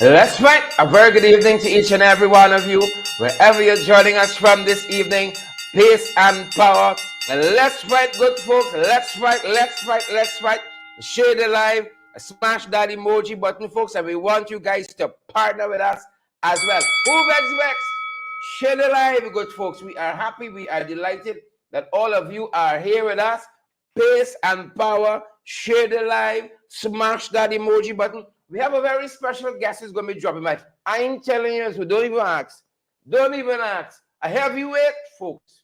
Let's fight. A very good evening to each and every one of you, wherever you're joining us from this evening. Peace and power. And let's fight, good folks. Let's fight, let's fight, let's fight. Share the live, smash that emoji button, folks, and we want you guys to partner with us as well. Who vex? Share the live, good folks. We are happy, we are delighted that all of you are here with us. Peace and power. Share the live, smash that emoji button. We have a very special guest who's going to be dropping by. I ain't telling you, so don't even ask. Don't even ask. A heavyweight, folks.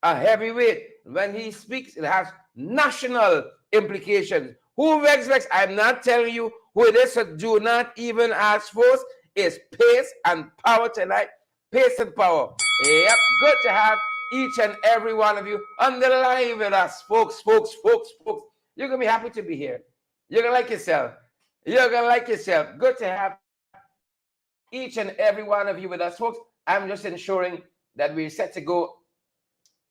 A heavyweight. When he speaks, it has national implications. Who vex? I'm not telling you who it is, so do not even ask, folks. It's pace and power tonight. Pace and power. Yep, good to have each and every one of you on the live with us, folks. You're going to be happy to be here. You're going to like yourself. You're going to like yourself. Good to have each and every one of you with us, folks. I'm just ensuring that we're set to go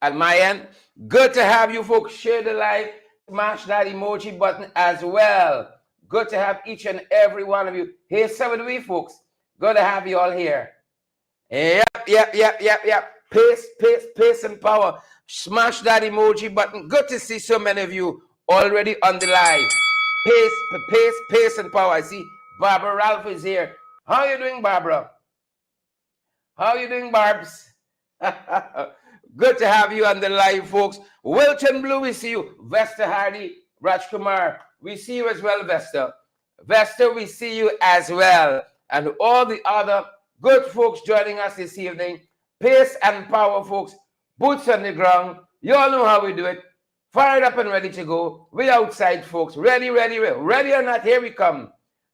at my end. Good to have you, folks. Share the live. Smash that emoji button as well. Good to have each and every one of you. Here's some of we, folks. Good to have you all here. Yep. Pace and power. Smash that emoji button. Good to see so many of you already on the live. Pace and power. I see Barbara Ralph is here. How are you doing, Barbara? How are you doing, Barbs? Good to have you on the live, folks. Wilton Blue, we see you. Vesta Hardy, Rajkumar, we see you as well, Vesta. Vesta, we see you as well. And all the other good folks joining us this evening. Pace and power, folks. Boots on the ground. You all know how we do it. Fired up and ready to go. We outside, folks. Ready. Ready or not, here we come.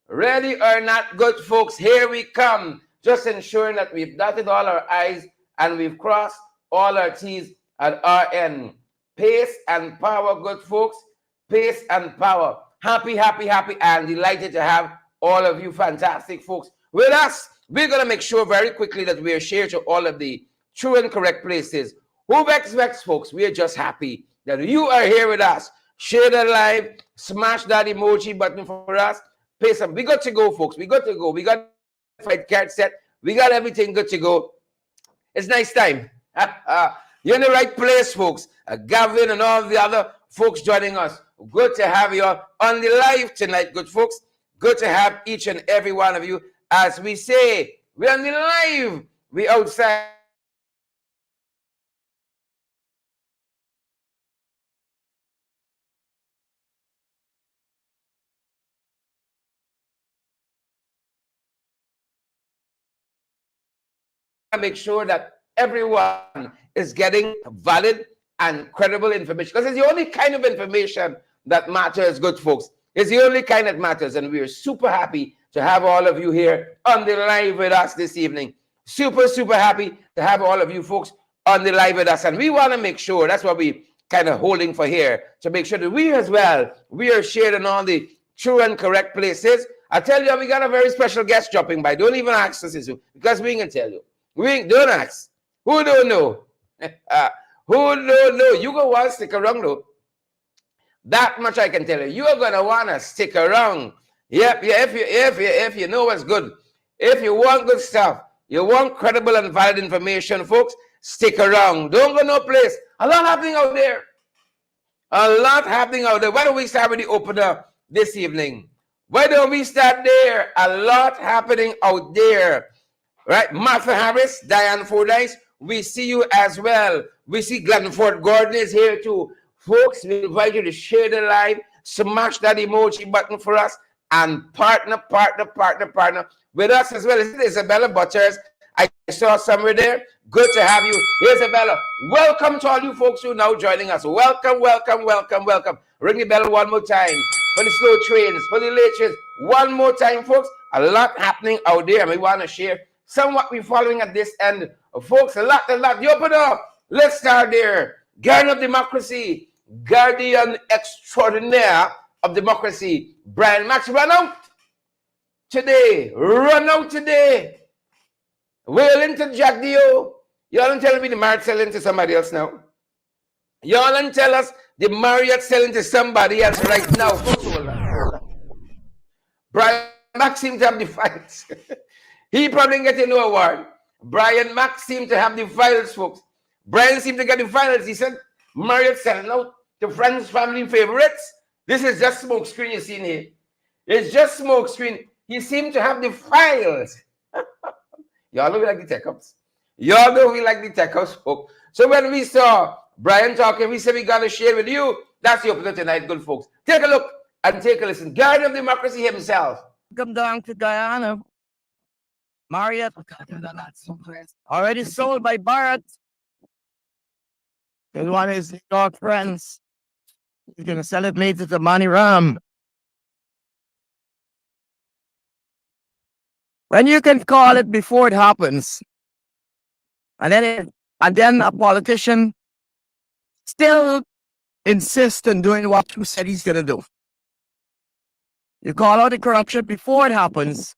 Ready or not, good folks, here we come. Just ensuring that we've dotted all our I's and we've crossed all our T's at our end. Pace and power, good folks. Pace and power. Happy, and delighted to have all of you fantastic folks with us. We're going to make sure very quickly that we are shared to all of the true and correct places. Who vex, folks? We are just happy that you are here with us. Share the live, smash that emoji button for us. Pay some. We got to go, folks. We got to go. We got fight card set. We got everything good to go. It's nice time. You're in the right place, folks. Gavin and all the other folks joining us. Good to have you on the live tonight, good folks. Good to have each and every one of you. As we say, we're on the live. We outside. Make sure that everyone is getting valid and credible information, because it's the only kind of information that matters, good folks. It's the only kind that matters, and we're super happy to have all of you here on the live with us this evening. Super happy to have all of you folks on the live with us, and we want to make sure, that's what we kind of holding for here, to make sure that we as well, we are shared in all the true and correct places. I tell you, we got a very special guest dropping by. Don't even ask us this, because we can tell you. We don't ask. Who don't know? Who don't know? You go want to stick around though. That much I can tell you. You're gonna want to stick around. Yep. If you know what's good, if you want good stuff, you want credible and valid information, folks, stick around. Don't go no place. A lot happening out there. Why don't we start with the opener this evening? Why don't we start there? A lot happening out there. Right, Martha Harris, Diane Fordyce, we see you as well. We see Glenford Gordon is here too. Folks, we invite you to share the live, smash that emoji button for us, and partner with us as well. Is it Isabella Butters? I saw somewhere there. Good to have you. Isabella, welcome to all you folks who are now joining us. Welcome. Ring the bell one more time for the slow trains, for the late trains. One more time, folks. A lot happening out there, and we want to share somewhat we're following at this end. Folks, a lot. You open up. Let's start there. Guardian of democracy, guardian extraordinaire of democracy, Brian Max, run out today. Wailing to Jack Dio. Y'all don't tell me the Marriott selling to somebody else now. Y'all don't tell us the Marriott selling to somebody else right now. Folks, Brian Mack seemed to have the files. He probably get no award. Brian Mack seemed to have the files, folks. Brian seemed to get the files. He said, Marriott selling out to friends, family, favorites. This is just smoke screen you seen here. It's just smoke screen. He seemed to have the files. Y'all know we like the tech ups. Y'all know we like the tech ups, folks. So when we saw Brian talking, we said we got to share with you. That's the opener tonight, good folks. Take a look and take a listen. Guardian of democracy himself. Come down to Guyana. Marriott, already sold by Barrett. And one is New York Friends. He's going to sell it later to Money Ram. When you can call it before it happens, and then a politician still insists on doing what you said he's going to do. You call out the corruption before it happens.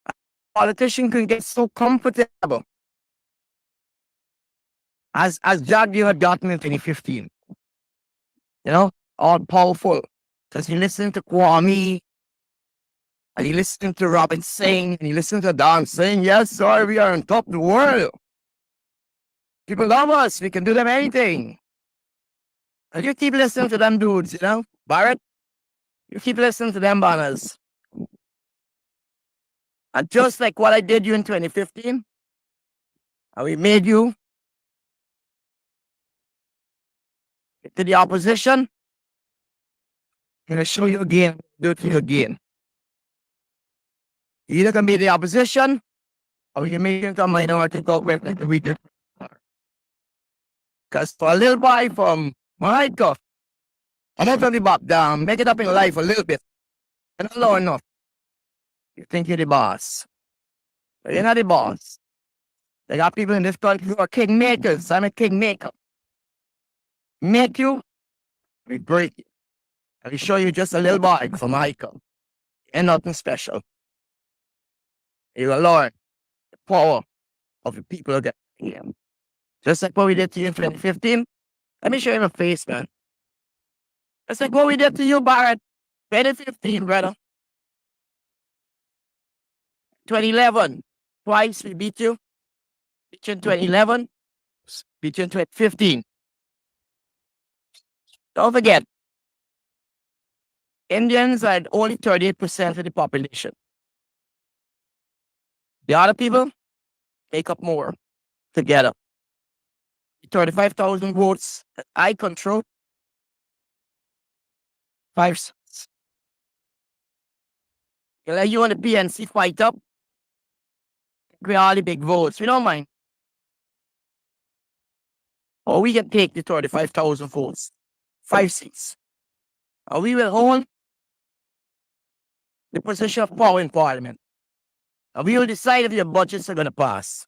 A politician can get so comfortable as Jagdeep had gotten in 2015. You know, all powerful. Because he listened to Kwame, and he listened to Robin Singh, and he listened to Don saying, yes, sir, we are on top of the world. People love us. We can do them anything. And you keep listening to them dudes, you know, Barrett. You keep listening to them banners. And just like what I did you in 2015, and we made you to the opposition, I'm going to show you again, do it to you again. You either can be the opposition, or you can make it a minority government like we did. Because for a little boy from Jamaica, I'm not going to back down, make it up in life a little bit, and not low enough. You think you're the boss. But you're not the boss. They got people in this country who are king makers. I'm a king maker. Make you, we break you. I will show you just a little boy from Jamaica. Ain't nothing special. You will learn the power of the people that here. Just like what we did to you in 2015. Let me show you my face, man. Just like what we did to you, Barrett. 2015, brother. 2011. Twice we beat you. Beat you in 2011. Beat you in 2015. Don't forget, Indians are only 38% of the population. The other people make up more together. 35,000 votes that I control. 5 seats. You let you and the PNC fight up. We all the big votes. We don't mind. Or we can take the 35,000 votes. 5 seats. Or we will hold the position of power in Parliament. And we will decide if your budgets are going to pass.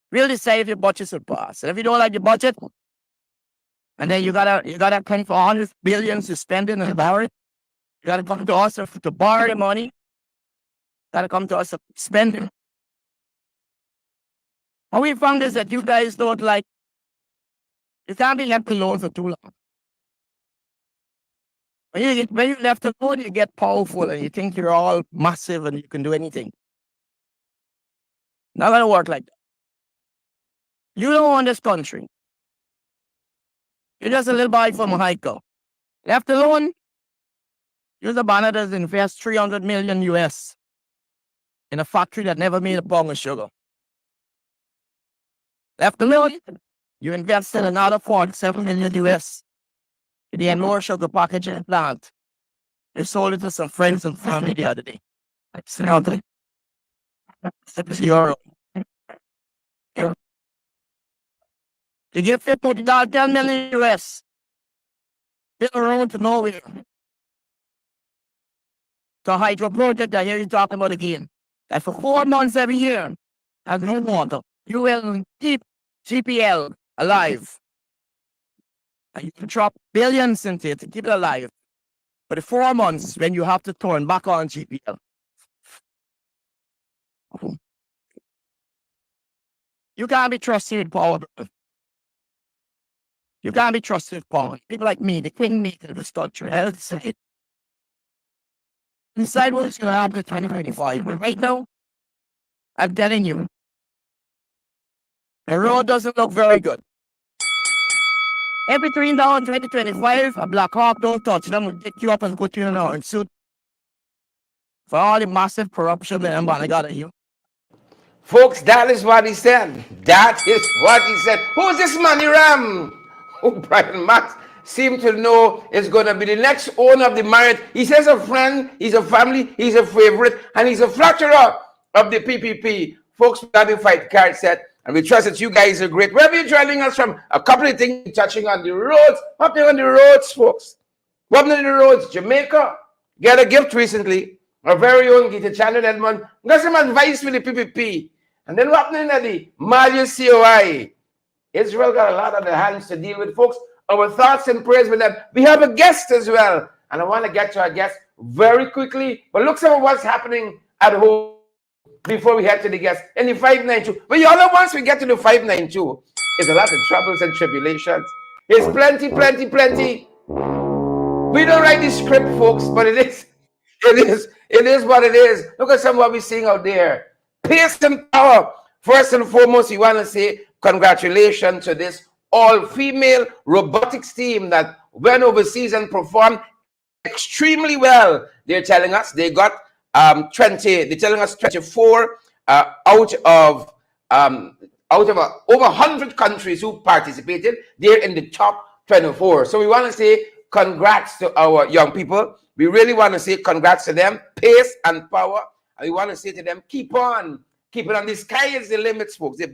We'll decide if your budgets will pass. And if you don't like the budget, and then you gotta come for 100 billion to spend it and borrow it, you gotta come to us to borrow the money. You gotta come to us to spend it. And we found is that you guys don't like, you can't be left alone for too long. When you're left alone, you get powerful and you think you're all massive and you can do anything. Not gonna work like that. You don't own this country. You're just a little boy from Jamaica. Left alone, you're the banner that invest 300 million US in a factory that never made a pound of sugar. Left alone, you invest in another 47 million US in the more sugar packaging plant. They sold it to some friends and family the other day. It's nothing. It's euro. You give $50, 10 million US. Build a road to nowhere. The hydro project I hear you talking about again. That for 4 months every year, has no water. You will keep GPL alive. And you can drop billions into it to keep it alive. For the 4 months when you have to turn back on GPL. You can't be trusted with power. You can't be trusted with power. People like me, the king maker of this country, I'll say it. Inside what's going to happen in 2025. But right now, I'm telling you, the road doesn't look very good. Everything down in 2025, a Black Hawk don't touch them, will pick you up and put you in an suit for all the massive corruption that I'm going to got at you. Folks, that is what he said. That is what he said. Who's this Manny Ram? Who Brian Max seemed to know is going to be the next owner of the Marriott. He says a friend, he's a family, he's a favorite, and he's a flatterer of the PPP. Folks, we have the fight card set, and we trust that you guys are great. Wherever you're joining us from, a couple of things touching on the roads. What happening on the roads, folks? What happening on the roads? Jamaica got a gift recently. Our very own Gita Channel Edmond got some advice with the PPP. And then what happening at the Mali COI? Israel got a lot on their hands to deal with, folks. Our thoughts and prayers with them. We have a guest as well. And I want to get to our guest very quickly. But look some of what's happening at home before we head to the guest in the 592. But you all know once we get to the 592, it's a lot of troubles and tribulations. It's plenty, plenty, plenty. We don't write the script, folks, but it is what it is. Look at some of what we're seeing out there. Pace and power. First and foremost, we want to say congratulations to this all-female robotics team that went overseas and performed extremely well. They're telling us they got 24 out of over 100 countries who participated. They're in the top 24. So we want to say congrats to our young people. We really want to say congrats to them. Pace and power. And we want to say to them, keep on. Keep it on. The sky is the limits, folks. They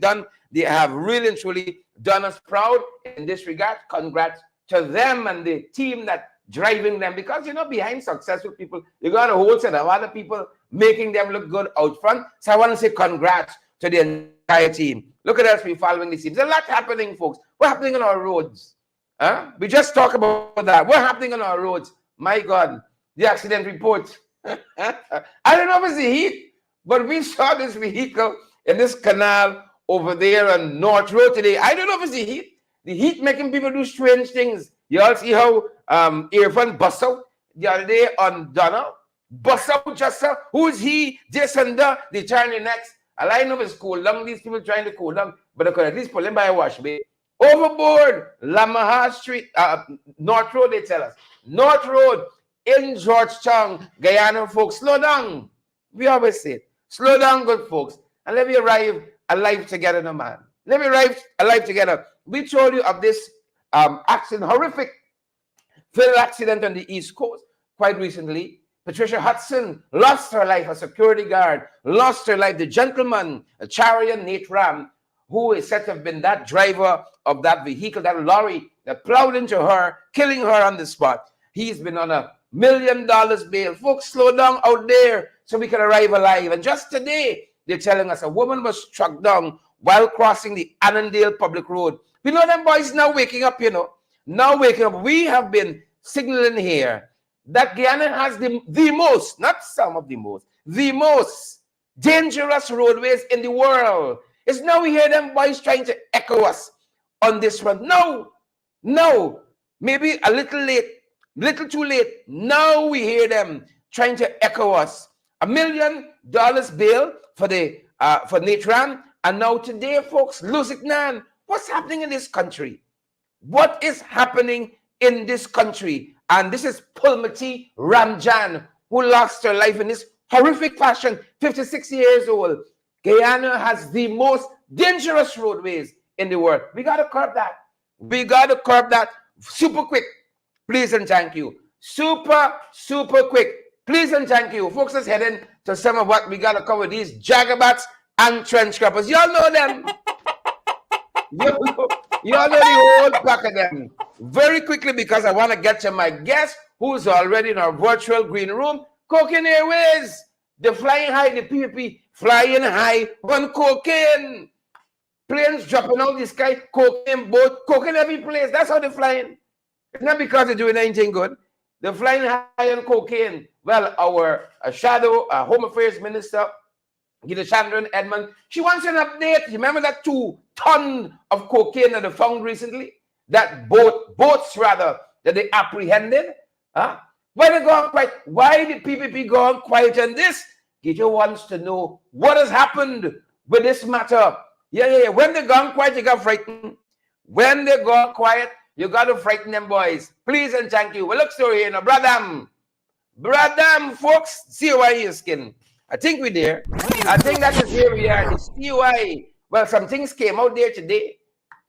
have really and truly done us proud in this regard. Congrats to them and the team that driving them. Because, behind successful people, you got a whole set of other people making them look good out front. So I want to say congrats to the entire team. Look at us. We're following the team. There's a lot happening, folks. What's happening on our roads? We just talked about that. What's happening on our roads? My God, the accident report. I don't know if it's the heat, but we saw this vehicle in this canal over there on North Road today. I don't know if it's the heat. The heat making people do strange things. You all see how Irfan bust out the other day on Donna? Bust out just who's he? This and that. They turn the next. I like know it's cool down. These people trying to cool down, but they could at least pull him by a wash bay. Overboard, Lamaha Street, North Road, they tell us. North Road in Georgetown, Guyana, folks. Slow down. We always say it. Slow down, good folks. And let me arrive alive together, no man. Let me arrive alive together. We told you of this accident, horrific fatal accident on the East Coast quite recently. Patricia Hudson lost her life, a security guard, lost her life. The gentleman, Charian Nate Ram, who is said to have been that driver of that vehicle, that lorry that plowed into her, killing her on the spot. He's been on $1 million bail. Folks, slow down out there so we can arrive alive. And just today, they're telling us a woman was struck down while crossing the Annandale Public Road. We know them boys now waking up, Now waking up. We have been signaling here that Guyana has the most, not some of the most dangerous roadways in the world. It's now we hear them boys trying to echo us on this one. No, maybe a little late, little too late. Now we hear them trying to echo us. $1 million bail for Nate Ram. And now today, folks, lose it, man. What's happening in this country? What is happening in this country? And this is Pulmati Ramjan, who lost her life in this horrific fashion, 56 years old. Guyana has the most dangerous roadways in the world. We got to curb that. We got to curb that super quick. Please and thank you. Super quick. Please and thank you. Folks, let's head in to some of what we got to cover. These jagabats and trench scrappers. Y'all know them. Y'all know the whole pack of them. Very quickly, because I want to get to my guest, who's already in our virtual green room, Cocaine Airways. They're flying high, the PPP flying high on cocaine. Planes dropping out the sky, cocaine boat, cocaine every place. That's how they're flying. It's not because they're doing anything good. They're flying high on cocaine. Well, our shadow Home Affairs Minister, Gita Chandran Edmond, she wants an update. You remember that 2 tons of cocaine that they found recently? That boats rather, that they apprehended? Why they gone quiet? Why did PPP go on quiet on this? Gito wants to know what has happened with this matter. Yeah. When they gone quiet, you got frightened. When they go quiet, you got to frighten them boys. Please and thank you. Well, look, story here now, brother. Brother, folks, COI is skin. I think we're there. I think that is here we are. The COI. Well, some things came out there today.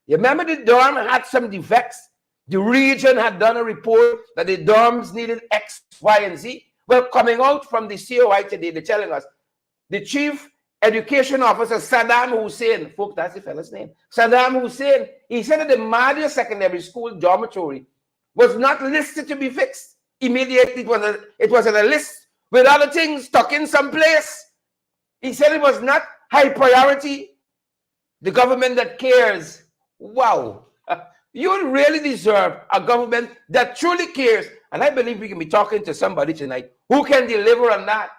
You remember the dorm had some defects? The region had done a report that the dorms needed X, Y, and Z. Well, coming out from the COI today, they're telling us the chief education officer, Saddam Hussein, folks, that's the fellow's name. Saddam Hussein, he said that the Mahdia Secondary School dormitory was not listed to be fixed. Immediately, it was on a list with other things stuck in some place. He said it was not high priority. The government that cares. Wow. You really deserve a government that truly cares. And I believe we can be talking to somebody tonight who can deliver on that.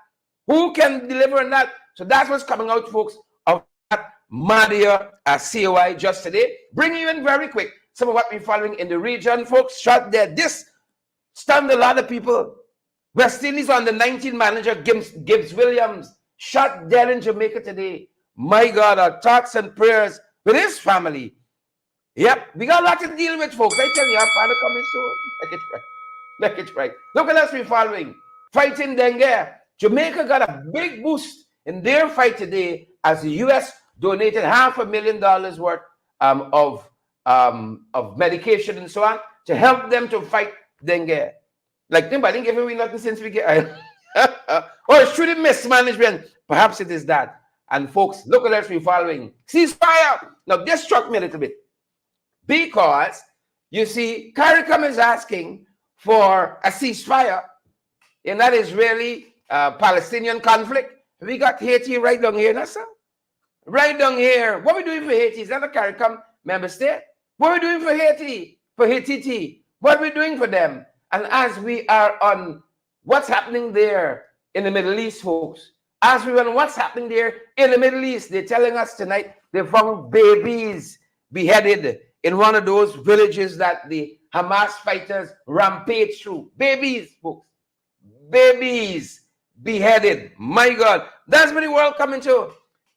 Who can deliver on that? So that's what's coming out, folks, of that Mahdia COI just today. Bring you in very quick some of what we're following in the region, folks. Shot dead. This stunned a lot of people. West Indies on the 19 manager, Gibbs Williams, shot dead in Jamaica today. My God, our thoughts and prayers with his family. Yep, we got a lot to deal with, folks. I tell you, our Father coming soon. Make it right. Make it right. Look at us, we're following. Fighting dengue. Jamaica got a big boost in their fight today as the U.S. donated $500,000 worth of medication and so on to help them to fight dengue. Like, I didn't give away nothing since we get. Or it's truly mismanagement. Perhaps it is that. And folks, look at us, we're following. Ceasefire. Now, this struck me a little bit. Because, you see, CARICOM is asking for a ceasefire in that Israeli-Palestinian conflict. We got Haiti right down here, that's all. Right down here. What are we doing for Haiti? Is that a CARICOM member state? What are we doing for Haiti? For Haiti? What are we doing for them? And as we are on what's happening there in the Middle East, folks, as we are on what's happening there in the Middle East, they're telling us tonight they found babies beheaded in one of those villages that the Hamas fighters rampage through. Babies, folks. Babies beheaded. My God. That's what the world coming to.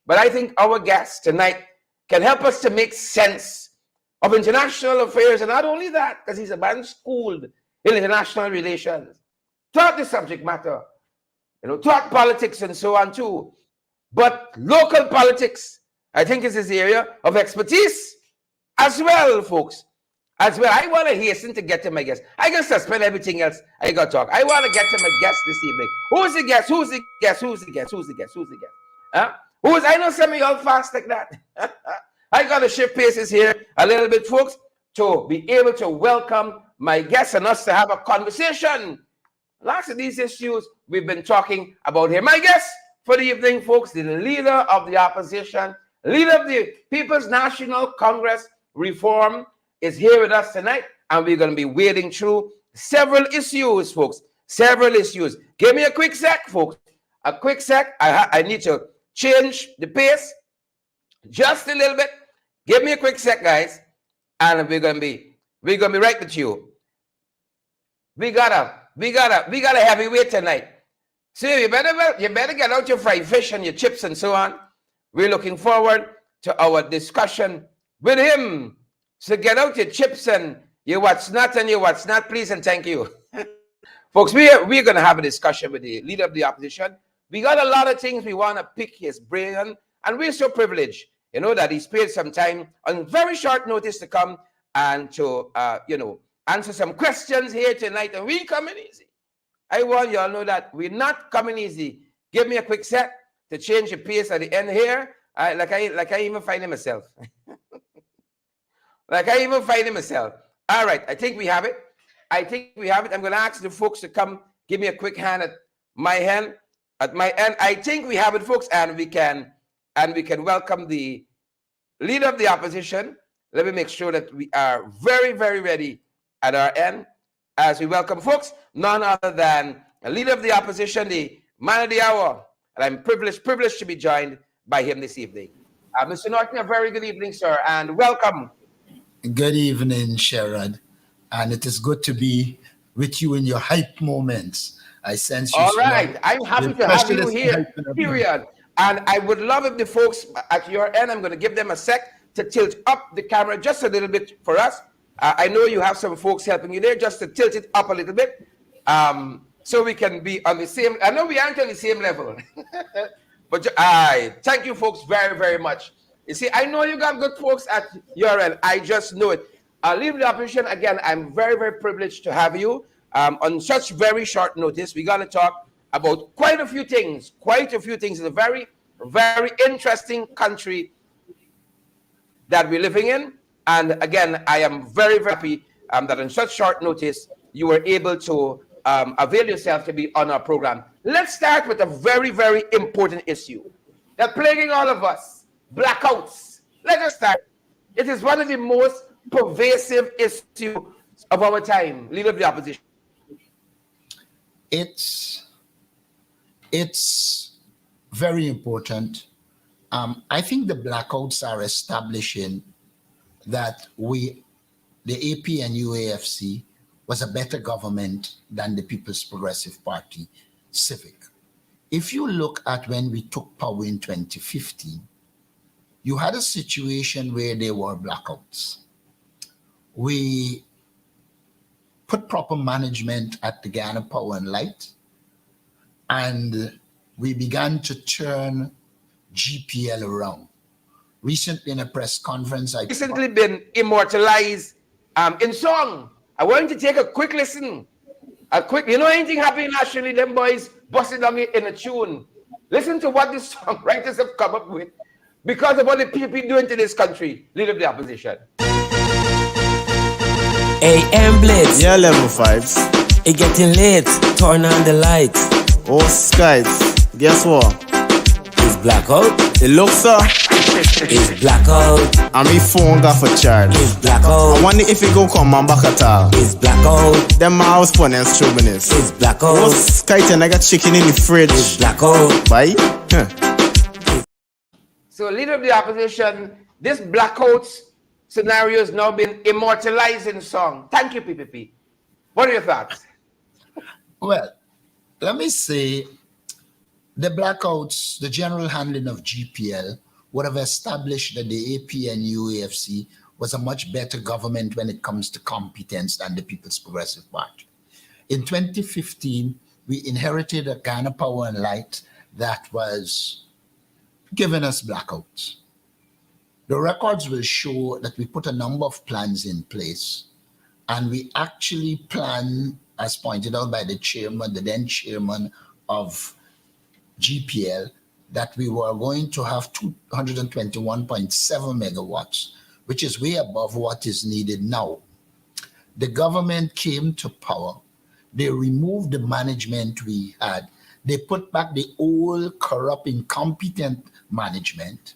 But I think our guest tonight can help us to make sense of international affairs. And not only that, because he's a man schooled in international relations. Taught the subject matter. Taught politics and so on too. But local politics, I think, is his area of expertise. As well, folks. As well, I want to hasten to get to my guest. I can suspend everything else. I got to talk. I want to get to my guest this evening. Who's the guest? Who's the guest? Who's the guest? Who's the guest? Who's the guest? Huh? I know some of y'all fast like that. I got to shift paces here a little bit, folks, to be able to welcome my guests and us to have a conversation. Lots of these issues we've been talking about here. My guest for the evening, folks, the leader of the opposition, leader of the People's National Congress Reform, is here with us tonight, and we're going to be wading through several issues, folks. Several issues. Give me a quick sec, folks. A quick sec. I need to change the pace just a little bit. Give me a quick sec, guys, and we're gonna be right with you. We got a heavyweight tonight. So you better get out your fried fish and your chips and so on. We're looking forward to our discussion with him. So get out your chips and your what's not and your what's not, please, and thank you. Folks, we're going to have a discussion with the leader of the opposition. We got a lot of things we want to pick his brain on, and we're so privileged, that he's paid some time on very short notice to come and to, answer some questions here tonight, and we coming easy. I want you all know that we're not coming easy. Give me a quick set to change the pace at the end here. Like I even find it myself. All right, I think we have it. I'm going to ask the folks to come give me a quick hand at my end. I think we have it, folks, and we can welcome the leader of the opposition. Let me make sure that we are very, very ready at our end as we welcome, folks, none other than a leader of the opposition, the man of the hour. And I'm privileged to be joined by him this evening. Mr. Norton, a very good evening, sir, and welcome. Good evening, Sherrod. And it is good to be with you in your hype moments. I sense you. All right. I'm happy to have you here, period. And I would love if the folks at your end, I'm going to give them a sec to tilt up the camera just a little bit for us. I know you have some folks helping you there, just to tilt it up a little bit, so we can be on the same. I know we aren't on the same level, but I thank you folks very, very much. You see, I know you got good folks at your end. I just know it. I'll leave the opposition again. I'm very, very privileged to have you on such very short notice. We got to talk about quite a few things. It's a very, very interesting country that we're living in. And again, I am very, very happy that on such short notice, you were able to avail yourself to be on our program. Let's start with a very, very important issue that's plaguing all of us, blackouts. Let us start. It is one of the most pervasive issues of our time. Leader of the opposition. It's very important. I think the blackouts are establishing that the AP and UAFC, was a better government than the People's Progressive Party, Civic. If you look at when we took power in 2015, you had a situation where there were blackouts. We put proper management at the Guyana Power and Light, and we began to turn GPL around. Recently in a press conference, I recently been immortalized in song. I want you to take a quick listen. You know anything happening nationally, them boys busted on it in a tune. Listen to what the songwriters have come up with because of what the people doing to this country. Leader of the opposition. AM Blitz. Yeah, level 5s. It getting late. Turn on the lights. Oh, skies. Guess what? It's blackout. It looks so. It's blackout. And my phone got for charge. It's blackout. I wonder if it go come on back at all. It's blackout. Them house fun and stubbornness. It's blackout. Oh, skite and I got chicken in the fridge. It's blackout. Bye. So, leader of the opposition, this blackout scenario has now been immortalized in song. Thank you, PPP. What are your thoughts? Well, let me say the blackouts, the general handling of GPL would have established that the AP and UAFC was a much better government when it comes to competence than the People's Progressive Party. In 2015, we inherited a Guyana Power and Light that was giving us blackouts. The records will show that we put a number of plans in place, and we actually plan, as pointed out by the chairman, the then chairman of GPL, that we were going to have 221.7 megawatts, which is way above what is needed now. The government came to power. They removed the management we had. They put back the old, corrupt, incompetent management.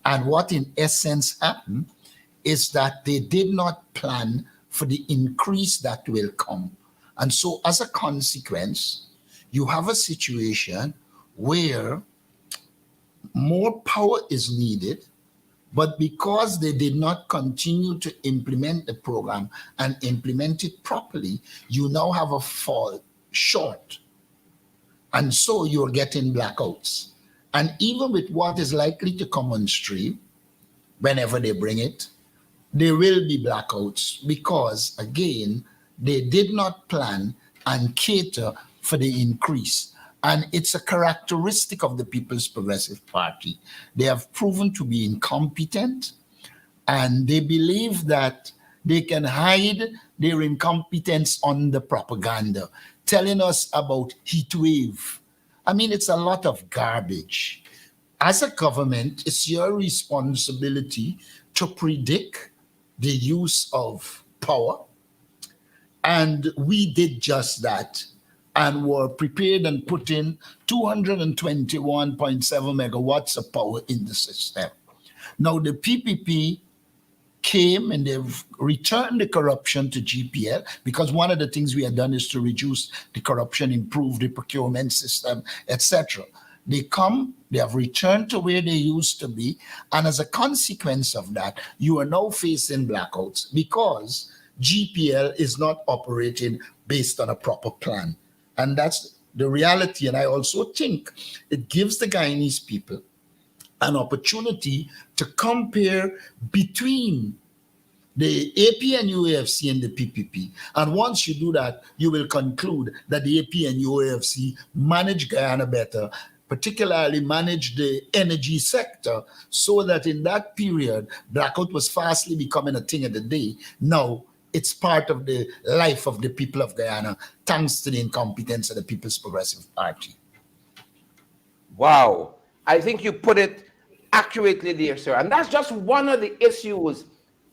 And what in essence happened is that they did not plan for the increase that will come. And so as a consequence, you have a situation where more power is needed, but because they did not continue to implement the program and implement it properly, you now have a fall short. And so you're getting blackouts. And even with what is likely to come on stream, whenever they bring it, there will be blackouts because, again, they did not plan and cater for the increase. And it's a characteristic of the People's Progressive Party. They have proven to be incompetent, and they believe that they can hide their incompetence under propaganda, telling us about heat wave. I mean, it's a lot of garbage. As a government, it's your responsibility to predict the use of power. And we did just that and were prepared and put in 221.7 megawatts of power in the system. Now, the PPP came and they've returned the corruption to GPL, because one of the things we have done is to reduce the corruption, improve the procurement system, etc. They come, they have returned to where they used to be, and as a consequence of that, you are now facing blackouts because GPL is not operating based on a proper plan. And that's the reality. And I also think it gives the Guyanese people an opportunity to compare between the APN UAFC and the PPP. And once you do that, you will conclude that the APN UAFC manage Guyana better, particularly manage the energy sector, so that in that period, blackout was fastly becoming a thing of the day. Now, it's part of the life of the people of Guyana, thanks to the incompetence of the People's Progressive Party. Wow. I think you put it accurately there, sir. And that's just one of the issues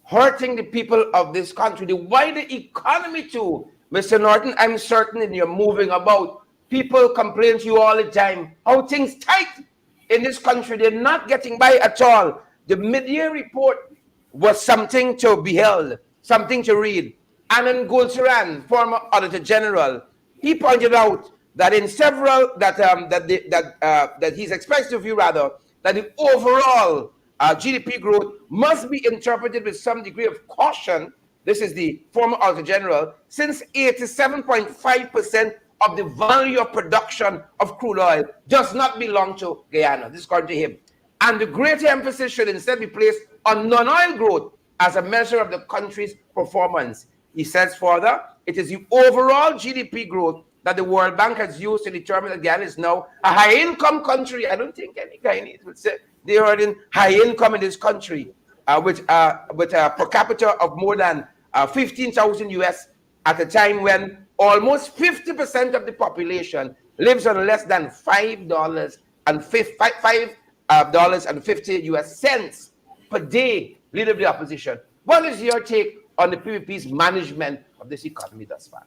hurting the people of this country, the wider economy too. Mr. Norton, I'm certain you're moving about. People complain to you all the time how things tight in this country. They're not getting by at all. The mid-year report was something to behold, something to read. Anan Gulsaran, former Auditor General, he pointed out that in several that he's expressed to you rather that the overall GDP growth must be interpreted with some degree of caution. This is the former Auditor General, since 87.5% of the value of production of crude oil does not belong to Guyana. This is according to him. And the greater emphasis should instead be placed on non-oil growth as a measure of the country's performance. He says further, it is the overall GDP growth that the World Bank has used to determine that Guyana is now a high-income country. I don't think any Guyanese would say they are in high income in this country, with a per capita of more than 15,000 US at a time when almost 50% of the population lives on less than $5.50 US cents per day. Leader of the opposition, what is your take on the PPP's management of this economy thus far?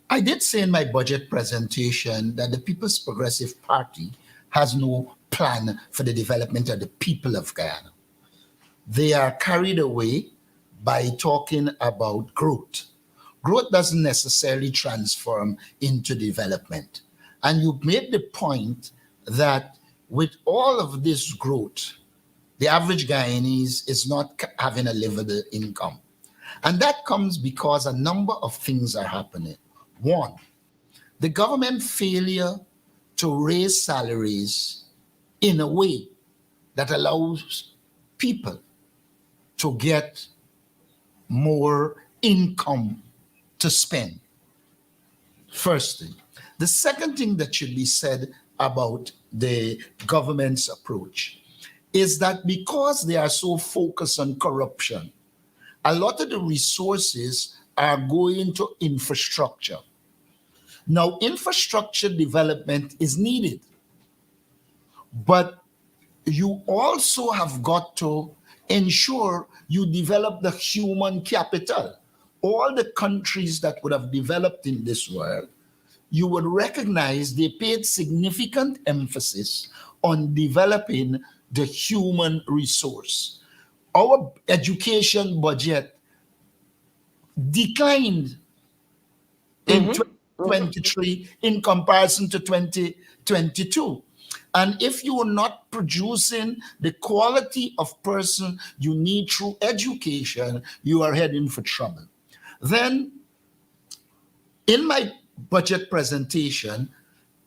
I did say in my budget presentation that the People's Progressive Party has no plan for the development of the people of Guyana. They are carried away by talking about growth. Growth doesn't necessarily transform into development. And you made the point that with all of this growth, the average Guyanese is not having a livable income. And that comes because a number of things are happening. One, the government failure to raise salaries in a way that allows people to get more income to spend. First thing. The second thing that should be said about the government's approach is that because they are so focused on corruption, a lot of the resources are going to infrastructure. Now, infrastructure development is needed, but you also have got to ensure you develop the human capital. All the countries that would have developed in this world, you would recognize they paid significant emphasis on developing the human resource. Our education budget declined in 2023 in comparison to 2022. And if you are not producing the quality of person you need through education, you are heading for trouble. Then, in my budget presentation,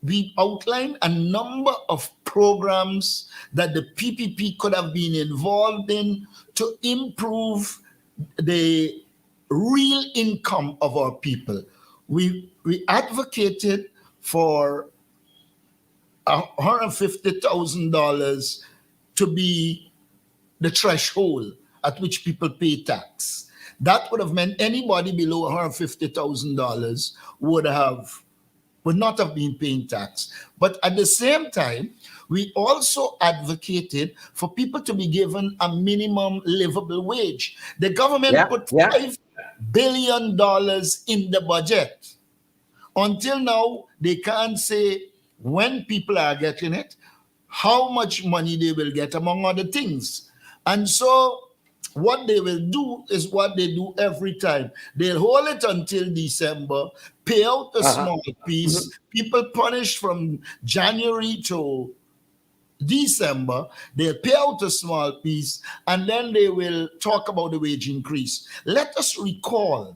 we outlined a number of programs that the PPP could have been involved in to improve the real income of our people. We advocated for $150,000 to be the threshold at which people pay tax. That would have meant anybody below $150,000 would not have been paying tax. But at the same time, we also advocated for people to be given a minimum livable wage. The government put $5 billion in the budget. Until now, they can't say when people are getting it, how much money they will get, among other things. And so what they will do is what they do every time. They'll hold it until December, pay out a small piece. People punished from January to December, they'll pay out a small piece, and then they will talk about the wage increase. Let us recall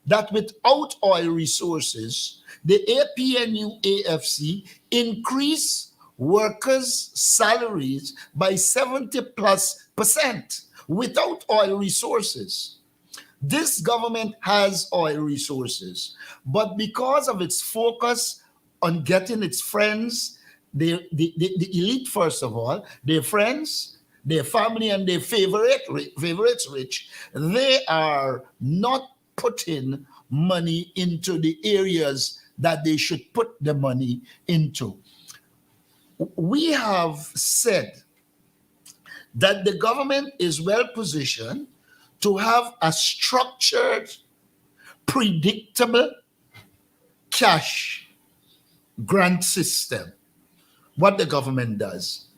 that without oil resources, the APNU AFC increased workers' salaries by 70+% without oil resources. This government has oil resources, but because of its focus on getting its friends, the elite, first of all, their friends, their family, and their favorites rich, they are not putting money into the areas that they should put the money into. We have said that the government is well positioned to have a structured, predictable cash grant system. What the government does.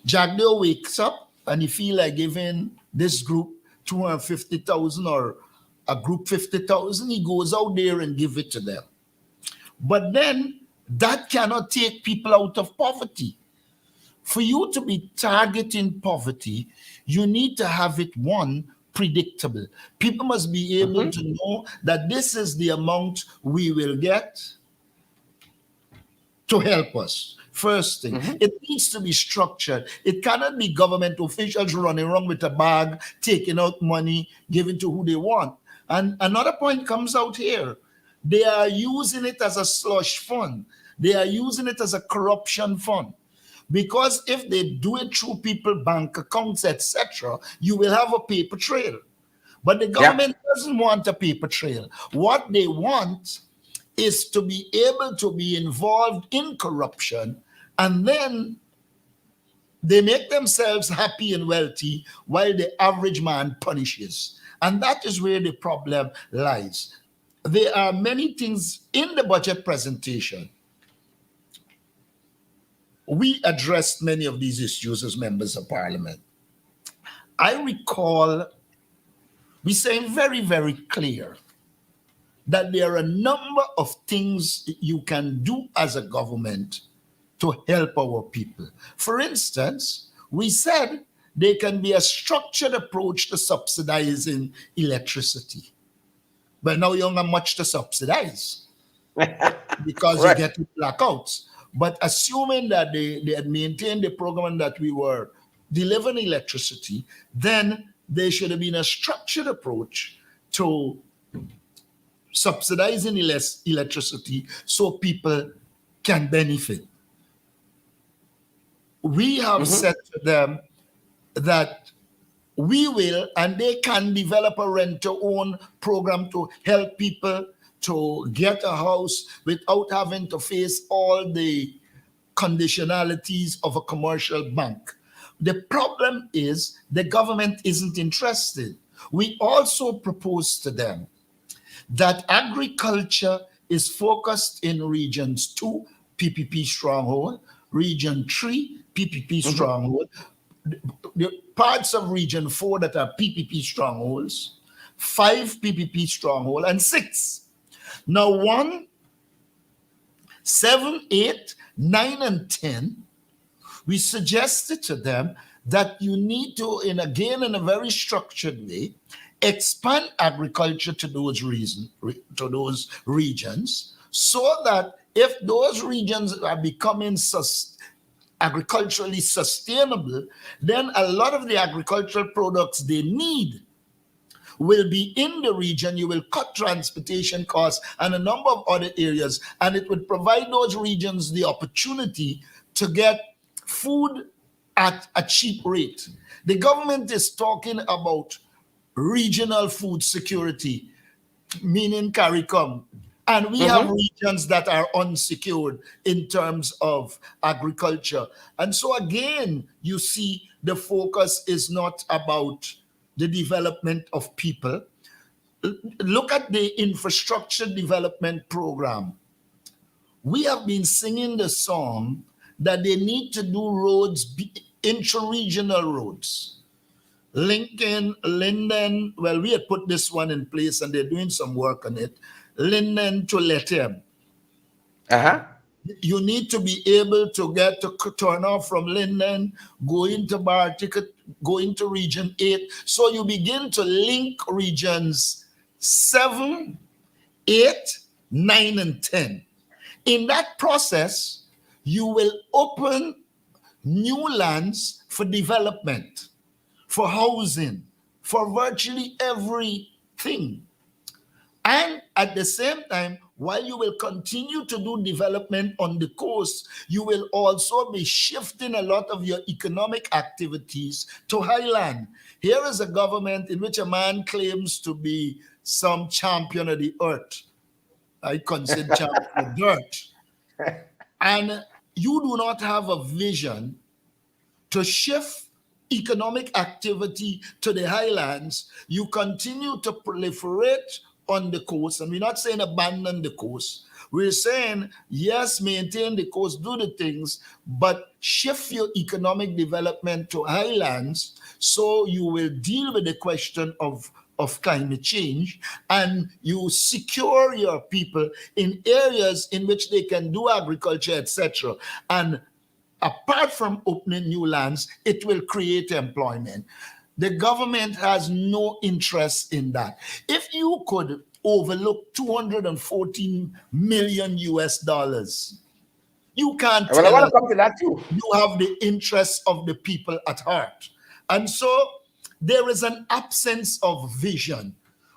Jagdeo wakes up and he feel like giving this group 250,000 or a group 50,000, he goes out there and give it to them. But then that cannot take people out of poverty. For you to be targeting poverty, you need to have it, one, predictable. People must be able to know that this is the amount we will get to help us. First thing, it needs to be structured. It cannot be government officials running around with a bag, taking out money, giving to who they want. And another point comes out here. They are using it as a slush fund. They are using it as a corruption fund. Because if they do it through people's bank accounts, etc., you will have a paper trail. But the government doesn't want a paper trail. What they want is to be able to be involved in corruption, and then they make themselves happy and wealthy while the average man punishes. And that is where the problem lies. There are many things in the budget presentation. We addressed many of these issues as members of parliament. I recall we saying very, very clear that there are a number of things you can do as a government to help our people. For instance, we said there can be a structured approach to subsidizing electricity. But now you don't have much to subsidize because you get blackouts. But assuming that they had maintained the program that we were delivering electricity, then there should have been a structured approach to subsidizing electricity so people can benefit. We have said to them that we will, and they can develop a rent-to-own program to help people to get a house without having to face all the conditionalities of a commercial bank. The problem is the government isn't interested. We also propose to them that agriculture is focused in regions 2, PPP stronghold, region 3, PPP stronghold, the parts of region 4 that are PPP strongholds, 5 PPP stronghold, and 6. Now 1, 7, 8, 9, and 10, we suggested to them that you need to, in a very structured way, expand agriculture to those regions, so that if those regions are becoming agriculturally sustainable, then a lot of the agricultural products they need will be in the region. You will cut transportation costs and a number of other areas, and it would provide those regions the opportunity to get food at a cheap rate. The government is talking about regional food security, meaning CARICOM, and we have regions that are unsecured in terms of agriculture. And so again, you see the focus is not about the development of people. Look at the infrastructure development program. We have been singing the song that they need to do roads, intra-regional roads. Lincoln, Linden, well, we had put this one in place and they're doing some work on it. Linden to Lethem. You need to be able to get to turn off from Linden, go into Bar Ticket, go into region 8. So you begin to link regions 7, 8, 9, and 10. In that process, you will open new lands for development, for housing, for virtually everything. And at the same time, while you will continue to do development on the coast, you will also be shifting a lot of your economic activities to highland. Here is a government in which a man claims to be some champion of the earth. I consider champion of dirt. And you do not have a vision to shift economic activity to the highlands. You continue to proliferate on the coast, and we're not saying abandon the coast. We're saying, yes, maintain the coast, do the things, but shift your economic development to highlands so you will deal with the question of climate change, and you secure your people in areas in which they can do agriculture, etc. And apart from opening new lands, it will create employment. The government has no interest in that. If you could overlook 214 million US dollars, you can't Well, I tell want us to come to that too. you have the interests of the people at heart. And so there is an absence of vision.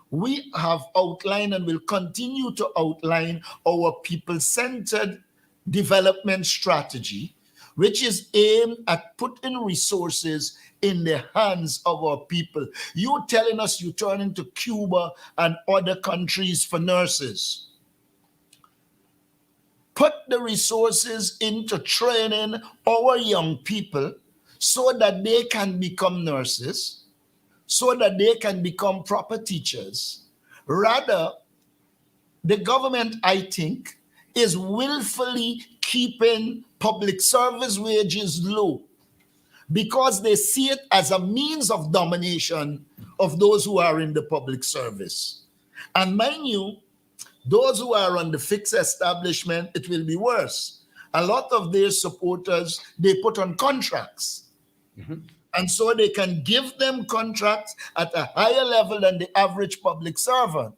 We have outlined and will continue to outline our people-centered development strategy, which is aimed at putting resources in the hands of our people. You telling us you turning to Cuba and other countries for nurses. Put the resources into training our young people so that they can become nurses, so that they can become proper teachers. Rather, the government, I think, is willfully keeping public service wages low because they see it as a means of domination of those who are in the public service. And mind you, those who are on the fixed establishment, it will be worse. A lot of their supporters, they put on contracts. And so they can give them contracts at a higher level than the average public servant.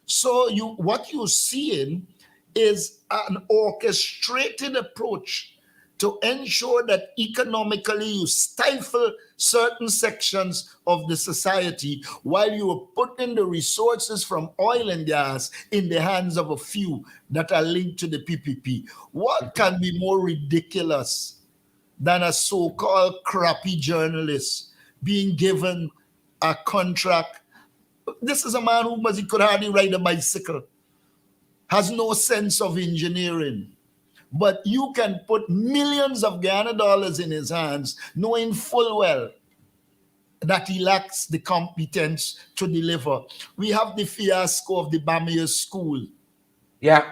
So what you're seeing is an orchestrated approach to ensure that economically you stifle certain sections of the society while you are putting the resources from oil and gas in the hands of a few that are linked to the PPP. What can be more ridiculous than a so-called crappy journalist being given a contract? This is a man who he could hardly ride a bicycle, has no sense of engineering. But you can put millions of Guyana dollars in his hands, knowing full well that he lacks the competence to deliver. We have the fiasco of the Bamia school. Yeah,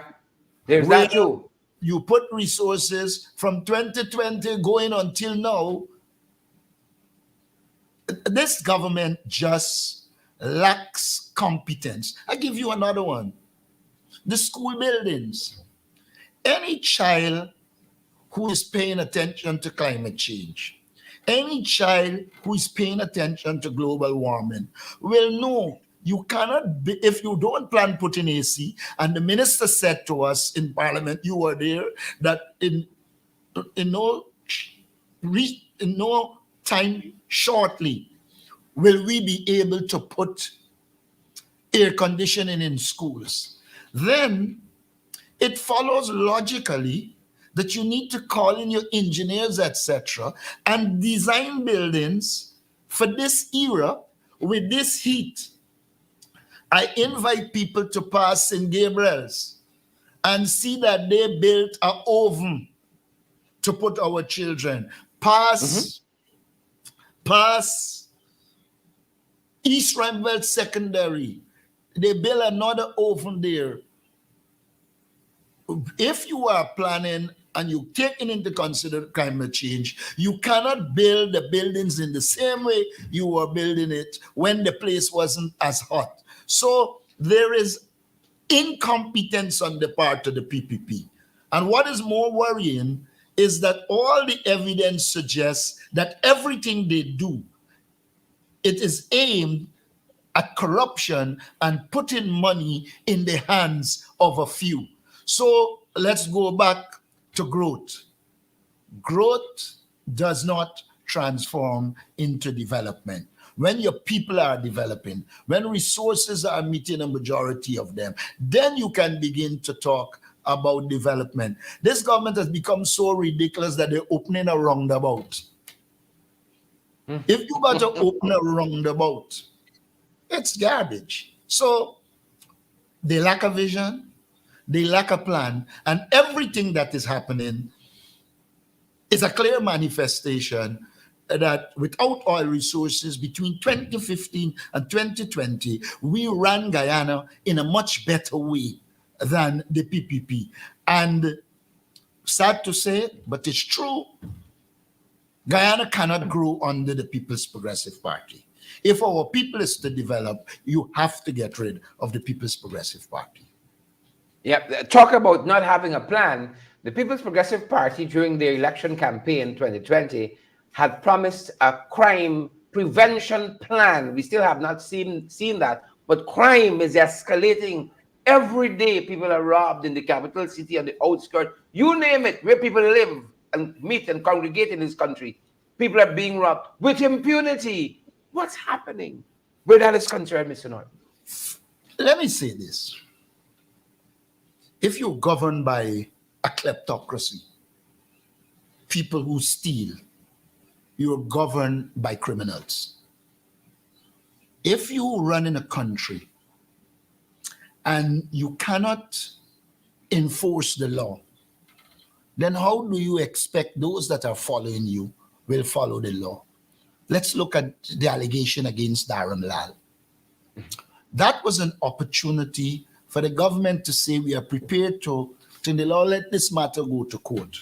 there's that too. You put resources from 2020 going until now. This government just lacks competence. I give you another one. The school buildings. Any child who is paying attention to climate change, any child who is paying attention to global warming will know you cannot be, if you don't plan putting AC, and the minister said to us in Parliament, you were there, that in no time shortly will we be able to put air conditioning in schools. Then it follows logically that you need to call in your engineers, etc., and design buildings for this era with this heat. I invite people to pass St. Gabriel's and see that they built an oven to put our children. Pass East Rambelt Secondary. They built another oven there. If you are planning and you're taking into consideration climate change, you cannot build the buildings in the same way you were building it when the place wasn't as hot. So there is incompetence on the part of the PPP. And what is more worrying is that all the evidence suggests that everything they do, it is aimed at corruption and putting money in the hands of a few. So let's go back to growth. Growth does not transform into development. When your people are developing, when resources are meeting a majority of them, then you can begin to talk about development. This government has become so ridiculous that they're opening a roundabout. If you got to open a roundabout, it's garbage. So they lack a vision, they lack a plan, and everything that is happening is a clear manifestation that without oil resources between 2015 and 2020, we ran Guyana in a much better way than the PPP. And sad to say, but it's true, Guyana cannot grow under the People's Progressive Party. If our people is to develop, you have to get rid of the People's Progressive Party. Yeah, talk about not having a plan. The People's Progressive Party, during their election campaign 2020, had promised a crime prevention plan. We still have not seen that, but crime is escalating. Every day, people are robbed in the capital city and the outskirts. You name it, where people live and meet and congregate in this country. People are being robbed with impunity. What's happening where that is concerned, Mr. Norton? Let me say this. If you're governed by a kleptocracy, people who steal, you're governed by criminals. If you run in a country and you cannot enforce the law, then how do you expect those that are following you will follow the law? Let's look at the allegation against Darren Lal. That was an opportunity for the government to say we are prepared to the law, let this matter go to court.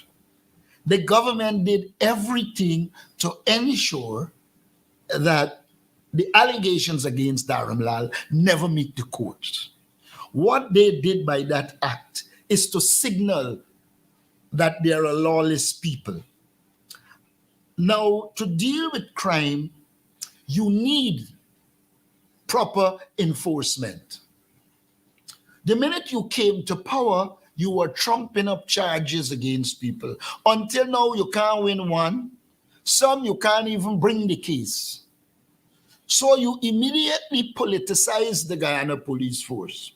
The government did everything to ensure that the allegations against Darren Lal never meet the courts. What they did by that act is to signal that they are a lawless people. Now, to deal with crime, you need proper enforcement. The minute you came to power, you were trumping up charges against people. Until now, you can't win one. Some you can't even bring the case. So you immediately politicize the Guyana police force.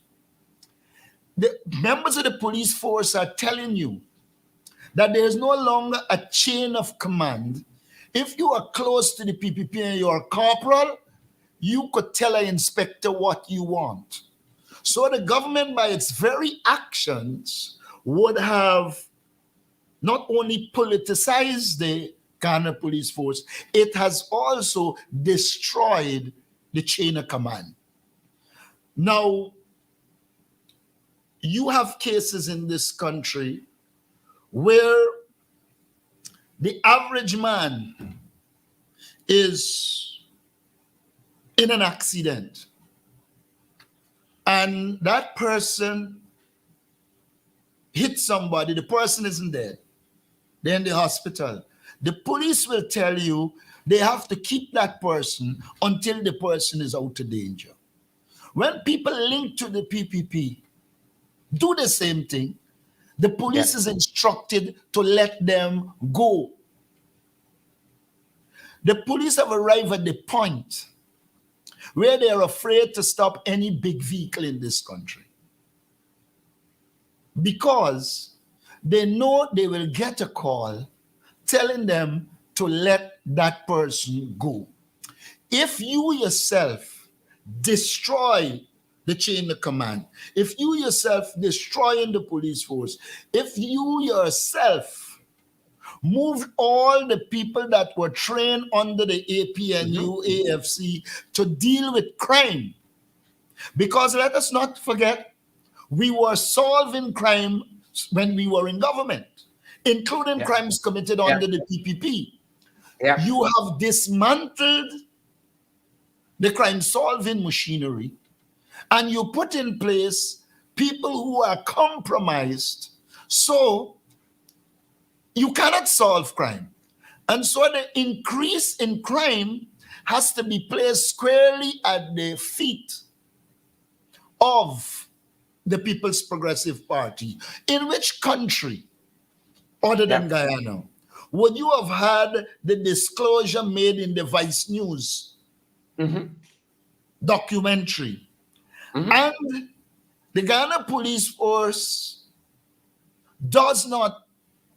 The members of the police force are telling you that there is no longer a chain of command. If you are close to the PPP and you're a corporal, you could tell an inspector what you want. So the government, by its very actions, would have not only politicized the Ghana police force, it has also destroyed the chain of command. Now, you have cases in this country where the average man is in an accident, and that person hit somebody, the person isn't dead, they're in the hospital. The police will tell you they have to keep that person until the person is out of danger. When people link to the PPP, do the same thing. The police is instructed to let them go. The police have arrived at the point where they are afraid to stop any big vehicle in this country, because they know they will get a call telling them to let that person go. If you yourself destroy the chain of command, if you yourself destroying the police force, if you yourself moved all the people that were trained under the APNU, AFC to deal with crime, because let us not forget, we were solving crime when we were in government, including crimes committed under the PPP. You have dismantled the crime solving machinery, and you put in place people who are compromised, so you cannot solve crime. And so the increase in crime has to be placed squarely at the feet of the People's Progressive Party. In which country, other than Guyana, would you have had the disclosure made in the Vice News documentary? And the Ghana police force does not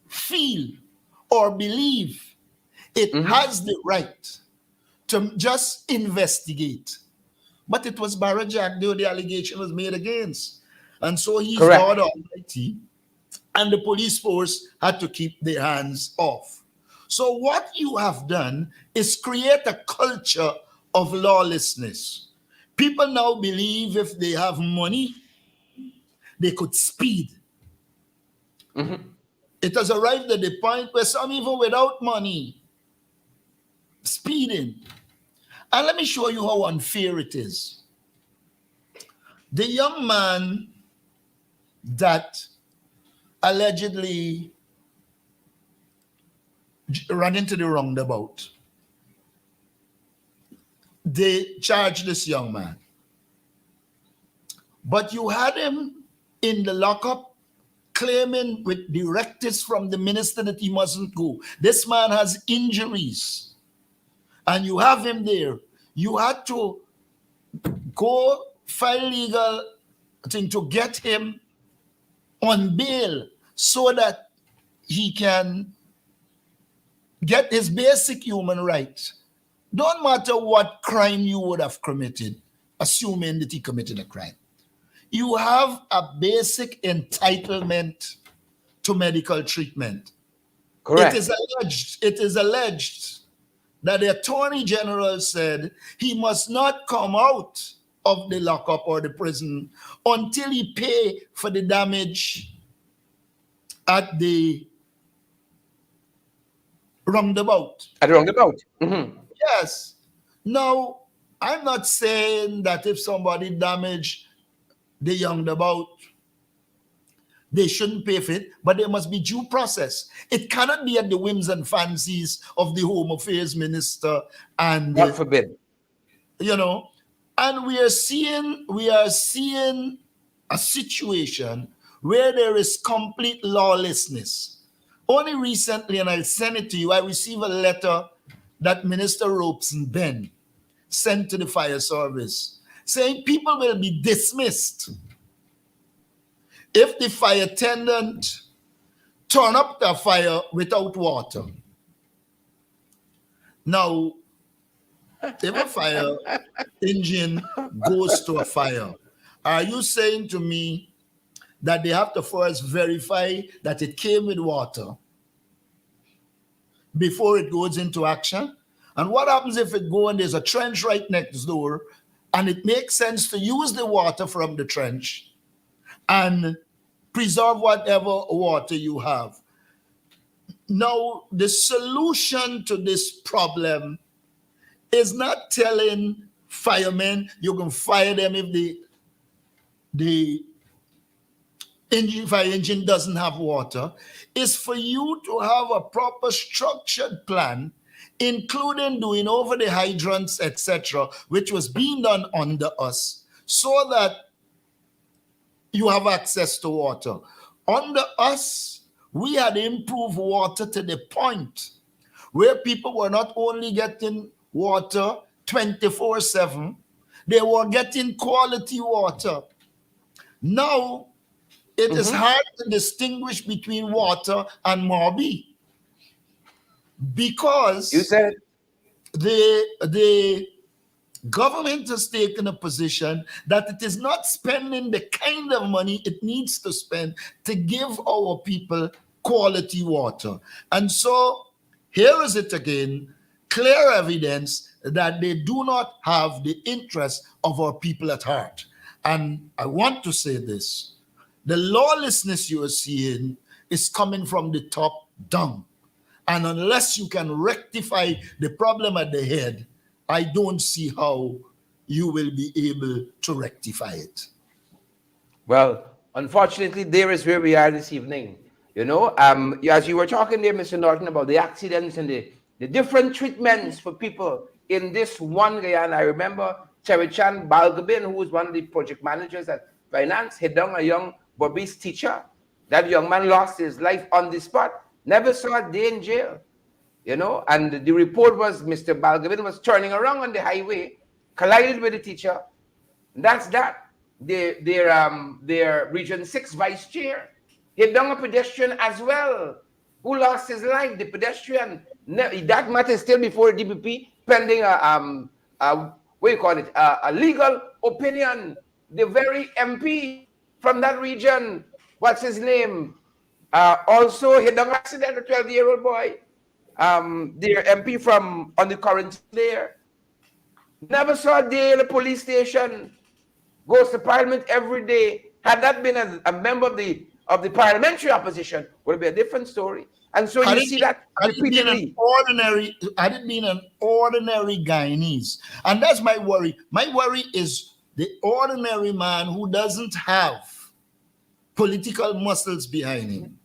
feel or believe it has the right to just investigate. But it was Barra Jack who the allegation was made against. And so he's God Almighty, and the police force had to keep their hands off. So what you have done is create a culture of lawlessness. People now believe if they have money, they could speed. It has arrived at the point where some even without money, speeding. And let me show you how unfair it is. The young man that allegedly ran into the roundabout, they charged this young man. But you had him in the lockup claiming with directives from the minister that he mustn't go. This man has injuries. And you have him there. You had to go file legal thing to get him on bail so that he can get his basic human rights. Don't matter what crime you would have committed, assuming that he committed a crime. You have a basic entitlement to medical treatment. Correct. It is alleged that the Attorney General said he must not come out of the lockup or the prison until he pay for the damage at the roundabout. At the roundabout. Yes. Now, I'm not saying that if somebody damaged the roundabout, they shouldn't pay for it, but there must be due process. It cannot be at the whims and fancies of the Home Affairs Minister and God forbid. You know, and we are seeing a situation where there is complete lawlessness. Only recently, and I'll send it to you, I received a letter that Minister Robeson Ben sent to the fire service saying people will be dismissed if the fire attendant turn up the fire without water. Now, if a fire engine goes to a fire, are you saying to me that they have to first verify that it came with water before it goes into action? And what happens if it goes and there's a trench right next door and it makes sense to use the water from the trench and preserve whatever water you have? Now, the solution to this problem is not telling firemen you can fire them if the fire engine doesn't have water. It's for you to have a proper structured plan, including doing over the hydrants, etc., which was being done under us, so that you have access to water. Under us, we had improved water to the point where people were not only getting water 24/7, they were getting quality water. Now, it is hard to distinguish between water and Morbi because You said the government has taken a position that it is not spending the kind of money it needs to spend to give our people quality water. And so here is it again, clear evidence that they do not have the interest of our people at heart. And I want to say this, the lawlessness you are seeing is coming from the top down. And unless you can rectify the problem at the head, I don't see how you will be able to rectify it. Well, unfortunately, there is where we are this evening. You know, as you were talking there, Mr. Norton, about the accidents and the different treatments for people in this one Guyana. I remember Cherichan Balgabin, who was one of the project managers at Finance, hit down a young Bobby's teacher. That young man lost his life on the spot. Never saw a day in jail. You know, and the report was Mr. Balgabin was turning around on the highway, collided with the teacher. And that's that. Their Region 6 vice chair hit down a pedestrian as well, who lost his life. The pedestrian, that matter is still before DPP, pending what do you call it, a legal opinion. The very MP from that region, what's his name, also hit down accident, a 12-year-old boy. Their MP from on the current there. Never saw a day in a police station. Goes to parliament every day. Had that been a member of the parliamentary opposition, would be a different story. And so you see that repeatedly. Had it been an ordinary Guyanese, and that's my worry. My worry is the ordinary man who doesn't have political muscles behind him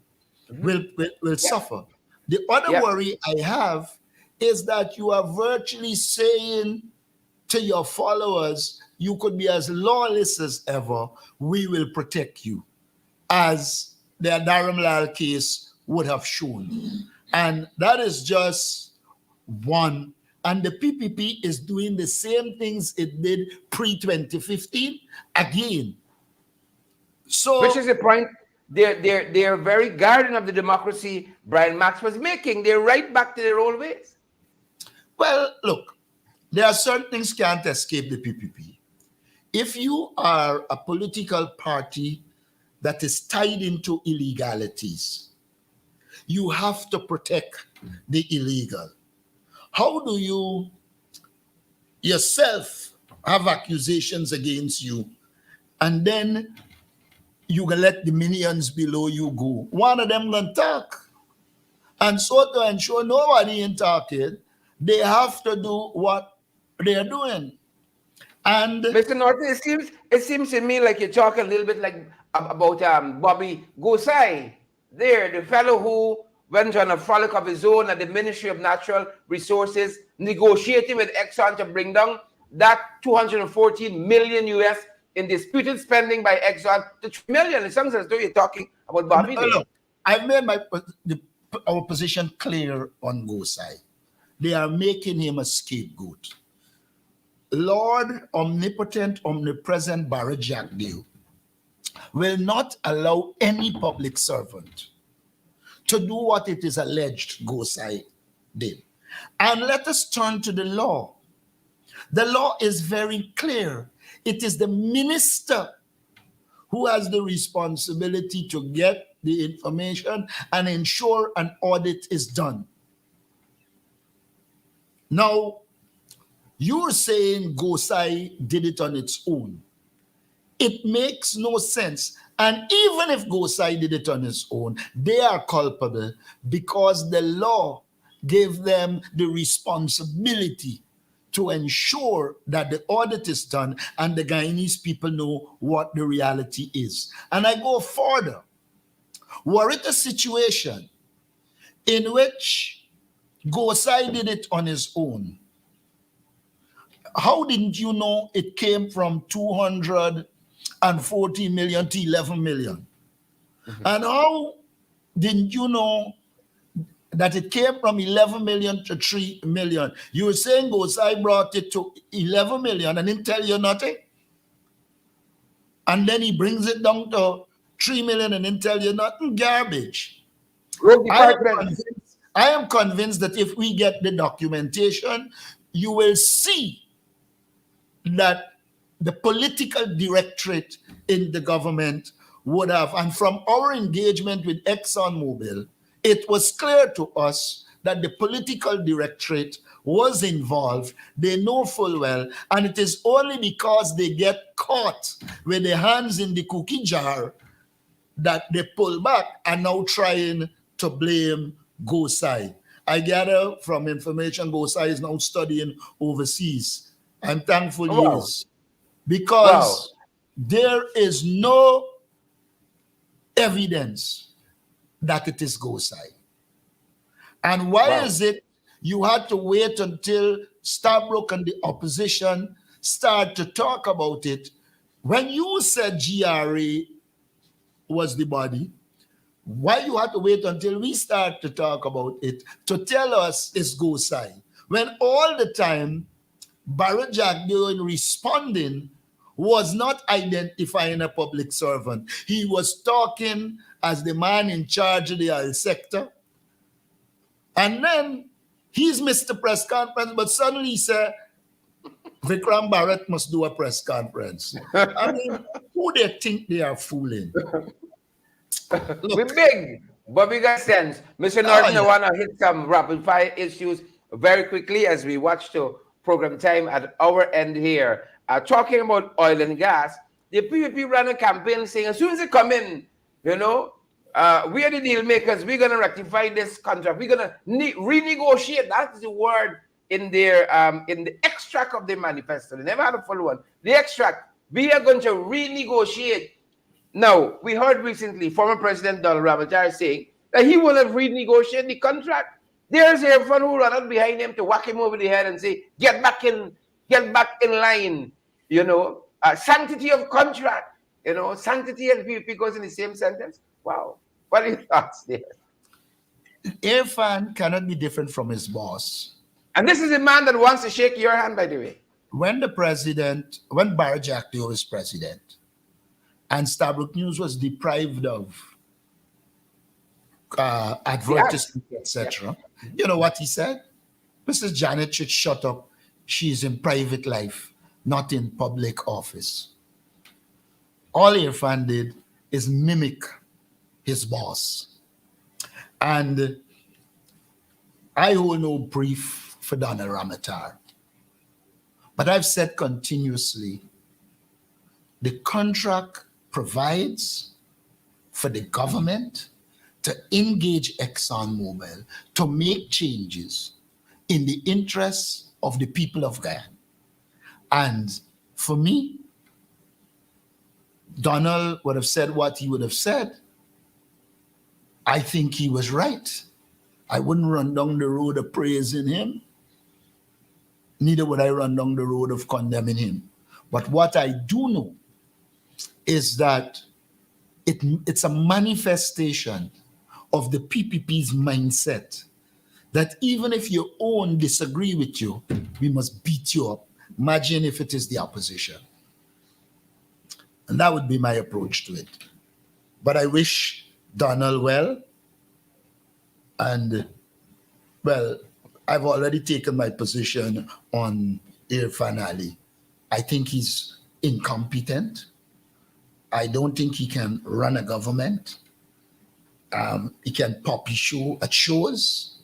will suffer. The other worry I have is that you are virtually saying to your followers, you could be as lawless as ever, we will protect you, as the Dharamlal case would have shown. And that is just one. And the PPP is doing the same things it did pre-2015 again. So, which is the point. They're very guardian of the democracy Brian Max was making. They're right back to their old ways. Well, look, there are certain things can't escape the PPP. If you are a political party that is tied into illegalities, you have to protect the illegal. How do you yourself have accusations against you and then you can let the minions below you go? One of them gonna talk. And so to ensure nobody ain't talking, they have to do what they're doing. And Mr. Norton, it seems to me like you're talking a little bit like about Bobby Gosai, there, the fellow who went on a frolic of his own at the Ministry of Natural Resources, negotiating with Exxon to bring down that 214 million US in disputed spending by Exxon to 3 million. It sounds as though you're talking about Bobby. Look, I've made our position clear on Gosai. They are making him a scapegoat. Lord Omnipotent, Omnipresent Barra Jackdale will not allow any public servant to do what it is alleged Gosai did. And let us turn to the law. The law is very clear. It is the minister who has the responsibility to get the information and ensure an audit is done. Now, you're saying Gosai did it on its own. It makes no sense. And even if Gosai did it on his own, they are culpable because the law gave them the responsibility to ensure that the audit is done and the Guyanese people know what the reality is. And I go further. Were it a situation in which Gosai did it on his own, how didn't you know it came from 240 million to 11 million? Mm-hmm. And how didn't you know that it came from 11 million to 3 million? You were saying Gosai brought it to 11 million and didn't tell you nothing. And then he brings it down to 3 million and didn't tell you nothing. Garbage. I am convinced that if we get the documentation, you will see that the political directorate in the government would have, and from our engagement with ExxonMobil, it was clear to us that the political directorate was involved. They know full well, and it is only because they get caught with their hands in the cookie jar that they pull back and now trying to blame Gosai. I gather from information Gosai is now studying overseas. I'm thankful he is, because there is no evidence that it is Gosai. And why is it You had to wait until Starbrook and the opposition start to talk about it. When you said GRA was the body, why you had to wait until we start to talk about it to tell us it's go side? When all the time Barrett Jack in responding was not identifying a public servant. He was talking as the man in charge of the oil sector. And then he's missed the press conference, but suddenly he said, Vikram Barrett must do a press conference. I mean, who they think they are fooling? We're big, but we got sense. Mr. Norton, I want to hit some rapid fire issues very quickly as we watch the program time at our end here. Talking about oil and gas, the PPP ran a campaign saying as soon as they come in, we are the deal makers. We're going to rectify this contract. We're going to renegotiate. That's the word in their in the extract of the manifesto. They never had a full one. The extract. We are going to renegotiate. Now, we heard recently former President Donald Ramachar saying that he will have renegotiated the contract. There's everyone who ran out behind him to whack him over the head and say, get back in line. Sanctity of contract. Sanctity and PPP goes in the same sentence. Wow. What are your thoughts there? Irfan cannot be different from his boss. And this is a man that wants to shake your hand, by the way. When Barrett Jack was president, and Starbrook News was deprived of advertising, etc. You know what he said? Mrs. Janet should shut up. She's in private life, not in public office. All Irfan did is mimic his boss. And I hold no brief for Donald Ramachar. But I've said continuously, the contract provides for the government to engage ExxonMobil to make changes in the interests of the people of Guyana. And for me, Donald would have said what he would have said. I think he was right. I wouldn't run down the road of praising him. Neither would I run down the road of condemning him. But what I do know is that it's a manifestation of the PPP's mindset that even if your own disagree with you, we must beat you up. Imagine if it is the opposition. And that would be my approach to it. But I wish Donald well. And, well, I've already taken my position on Irfan Ali. I think he's incompetent. I don't think he can run a government. He can poppy show at shows,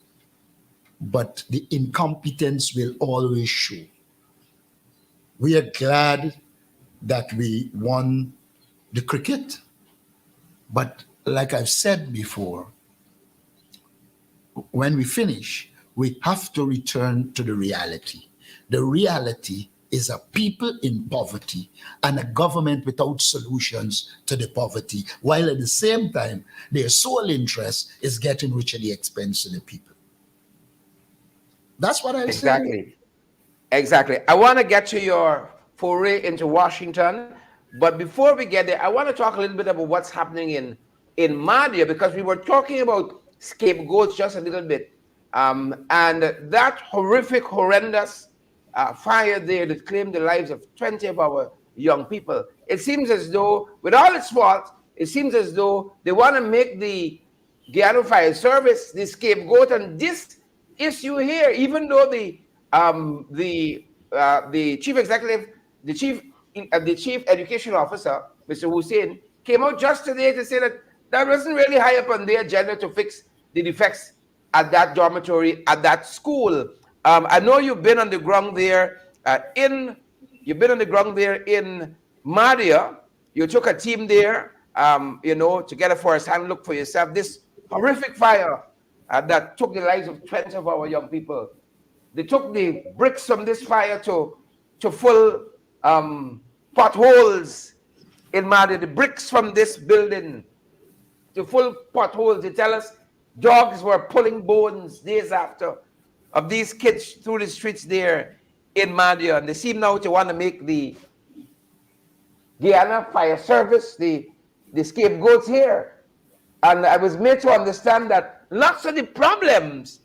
but the incompetence will always show. We are glad that we won the cricket, but like I've said before, when we finish, we have to return to the reality. The reality is a people in poverty and a government without solutions to the poverty, while at the same time, their sole interest is getting rich at the expense of the people. That's what I'm saying. Exactly. I want to get to your foray into Washington, but before we get there, I want to talk a little bit about what's happening in Mahdia, because we were talking about scapegoats just a little bit. And that horrendous fire there that claimed the lives of 20 of our young people. It seems as though, with all its faults, it seems as though they want to make the Guyana Fire Service the scapegoat on this issue here, even though the chief executive, the chief education officer, Mr. Hussein, came out just today to say that that wasn't really high up on the agenda to fix the defects at that dormitory, at that school. I know you've been on the ground there in Mahdia. You took a team there, to get a first-hand look for yourself. This horrific fire that took the lives of 20 of our young people. They took the bricks from this fire to full potholes in Mahdia. The bricks from this building to full potholes. They tell us dogs were pulling bones days after. of these kids through the streets there in Madia, and they seem now to want to make the Guyana Fire Service the scapegoats here. And I was made to understand that lots of the problems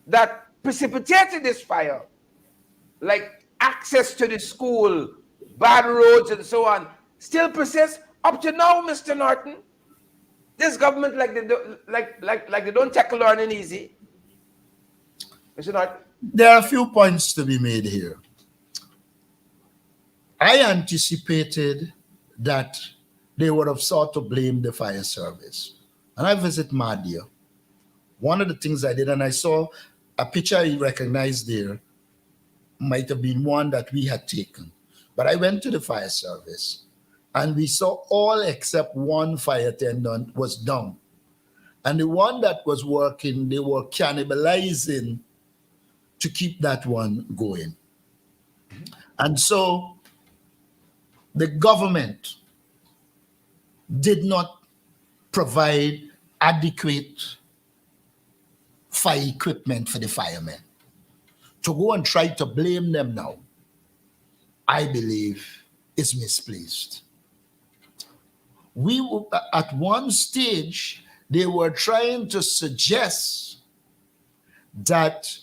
that precipitated this fire, like access to the school, bad roads, and so on, still persist up to now, Mr. Norton. This government, like they don't tackle learning easy. Mr. Norton. There are a few points to be made here. I anticipated that they would have sought to blame the fire service. And I visit Madia. One of the things I did, and I saw a picture I recognized there, might have been one that we had taken. But I went to the fire service, and we saw all except one fire attendant was down. And the one that was working, they were cannibalizing to keep that one going. And so the government did not provide adequate fire equipment for the firemen. To go and try to blame them now, I believe, is misplaced. At one stage, they were trying to suggest that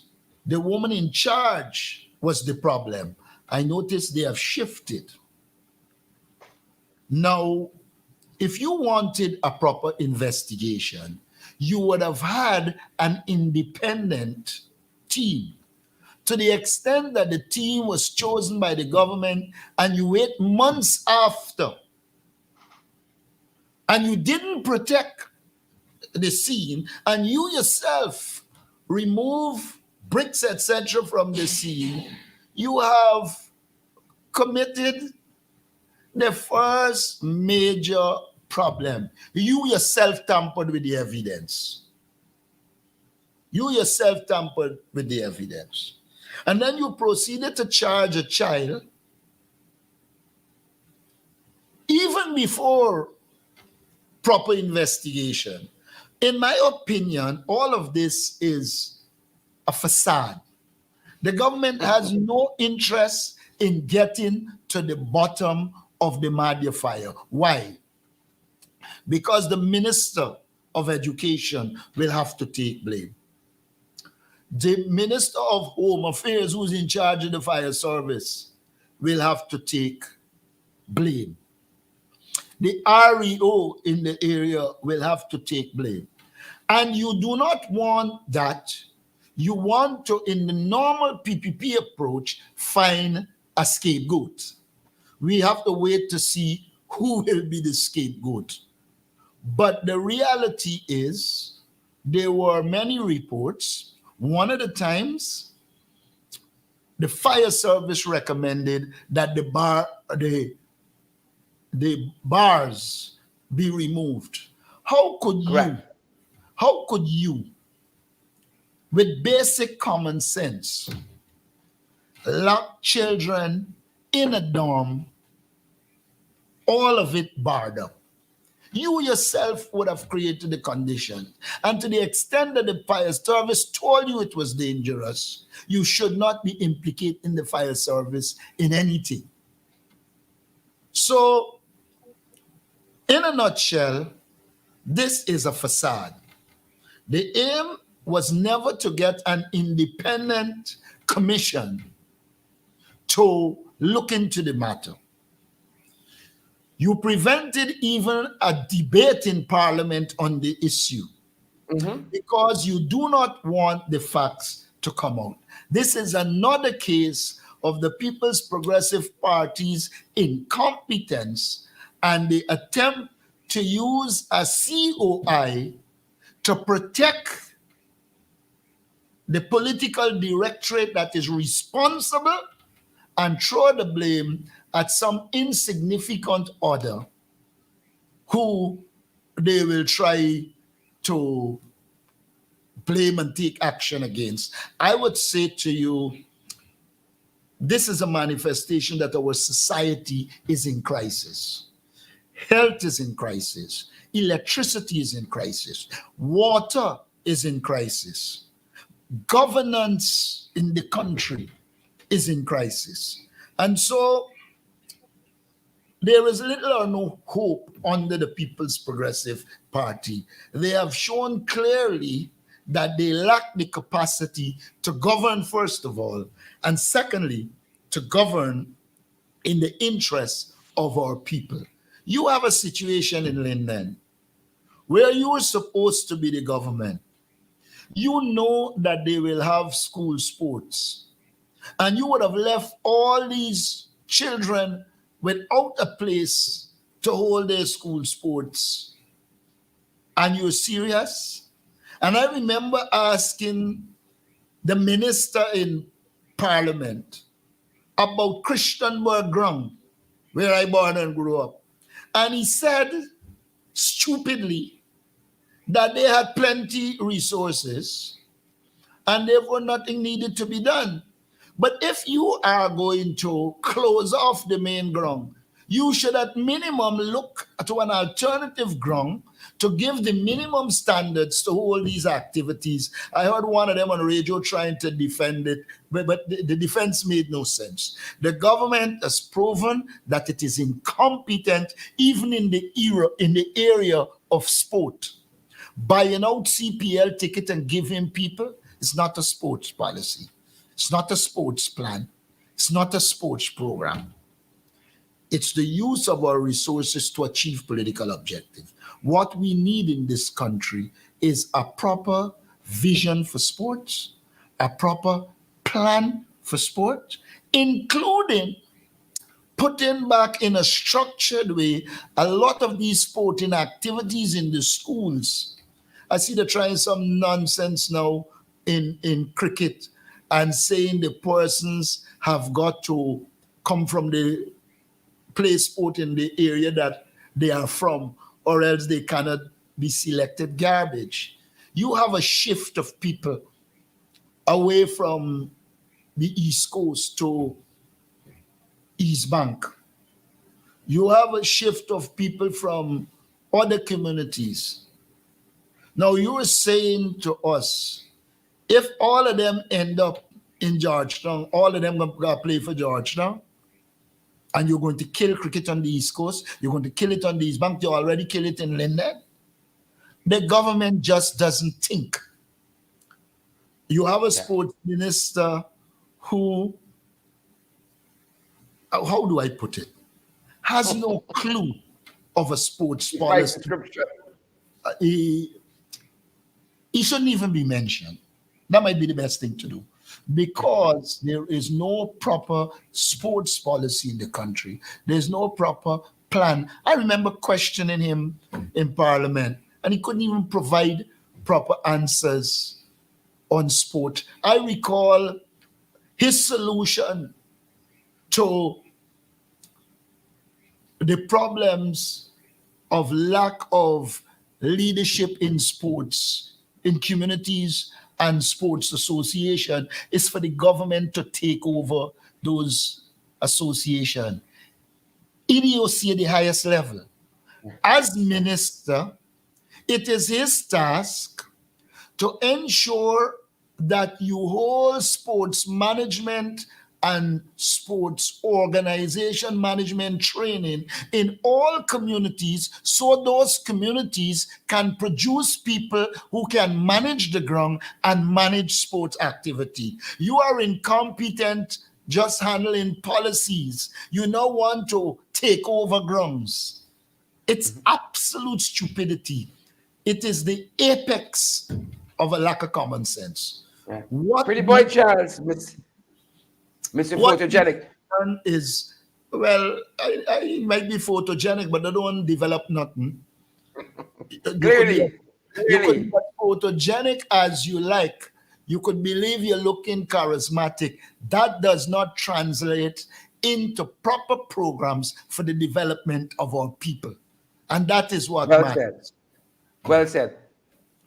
the woman in charge was the problem. I noticed they have shifted. Now, if you wanted a proper investigation, you would have had an independent team. To the extent that the team was chosen by the government and you wait months after and you didn't protect the scene and you yourself remove bricks, etc. from the scene, you have committed the first major problem. You yourself tampered with the evidence. You yourself tampered with the evidence. And then you proceeded to charge a child even before proper investigation. In my opinion, all of this is a facade. The government has no interest in getting to the bottom of the Madia fire. Why? Because the Minister of Education will have to take blame. The Minister of Home Affairs, who's in charge of the fire service, will have to take blame. The REO in the area will have to take blame. And you do not want that. You want to, in the normal PPP approach, find a scapegoat. We have to wait to see who will be the scapegoat. But the reality is, there were many reports. One of the times, the fire service recommended that the bars be removed. How could you, with basic common sense, lock children in a dorm, all of it barred up? You yourself would have created the condition. And to the extent that the fire service told you it was dangerous, you should not be implicating the fire service in anything. So, in a nutshell, this is a facade. The aim was never to get an independent commission to look into the matter. You prevented even a debate in Parliament on the issue because you do not want the facts to come out. This is another case of the People's Progressive Party's incompetence and the attempt to use a COI to protect the political directorate that is responsible and throw the blame at some insignificant other who they will try to blame and take action against. I would say to you, this is a manifestation that our society is in crisis. Health is in crisis. Electricity is in crisis. Water is in crisis. governance in the country is in crisis. And so there is little or no hope under the People's Progressive Party. They have shown clearly that they lack the capacity to govern, first of all, and secondly, to govern in the interests of our people. You have a situation in Linden where you are supposed to be the government. You know that they will have school sports, and you would have left all these children without a place to hold their school sports. And you're serious? And I remember asking the minister in Parliament about Christianburg Ground, where I born and grew up. And he said, stupidly, that they had plenty resources and therefore nothing needed to be done. But if you are going to close off the main ground, you should at minimum look to an alternative ground to give the minimum standards to hold these activities. I heard one of them on radio trying to defend it, but the defense made no sense. The government has proven that it is incompetent even in the area of sport. Buying out CPL ticket and giving people is not a sports policy. It's not a sports plan. It's not a sports program. It's the use of our resources to achieve political objectives. What we need in this country is a proper vision for sports, a proper plan for sport, including putting back in a structured way a lot of these sporting activities in the schools. I see they're trying some nonsense now in cricket and saying the persons have got to come from the play sport in the area that they are from, or else they cannot be selected. Garbage. You have a shift of people away from the East Coast to East Bank. You have a shift of people from other communities. Now you're saying to us, if all of them end up in Georgetown, all of them going to play for Georgetown, and you're going to kill cricket on the East Coast, you're going to kill it on the East Bank, you already kill it in Linden. The government just doesn't think. You have a sports minister who, how do I put it, has no clue of a sports policy. He shouldn't even be mentioned. That might be the best thing to do, because there is no proper sports policy in the country. There's no proper plan. I remember questioning him in Parliament, and he couldn't even provide proper answers on sport. I recall his solution to the problems of lack of leadership in sports, in communities and sports association, is for the government to take over those associations. Idiocy at the highest level. As minister, it is his task to ensure that you hold sports management and sports organization management training in all communities, so those communities can produce people who can manage the ground and manage sports activity. You are incompetent just handling policies. You now want to take over grounds. It's absolute stupidity. It is the apex of a lack of common sense. Yeah. Pretty boy Charles, Mr. Photogenic. Is, well, I might be photogenic, but I don't develop nothing. Clearly. You could be photogenic as you like. You could believe you're looking charismatic. That does not translate into proper programs for the development of our people. And that is what matters. Well said.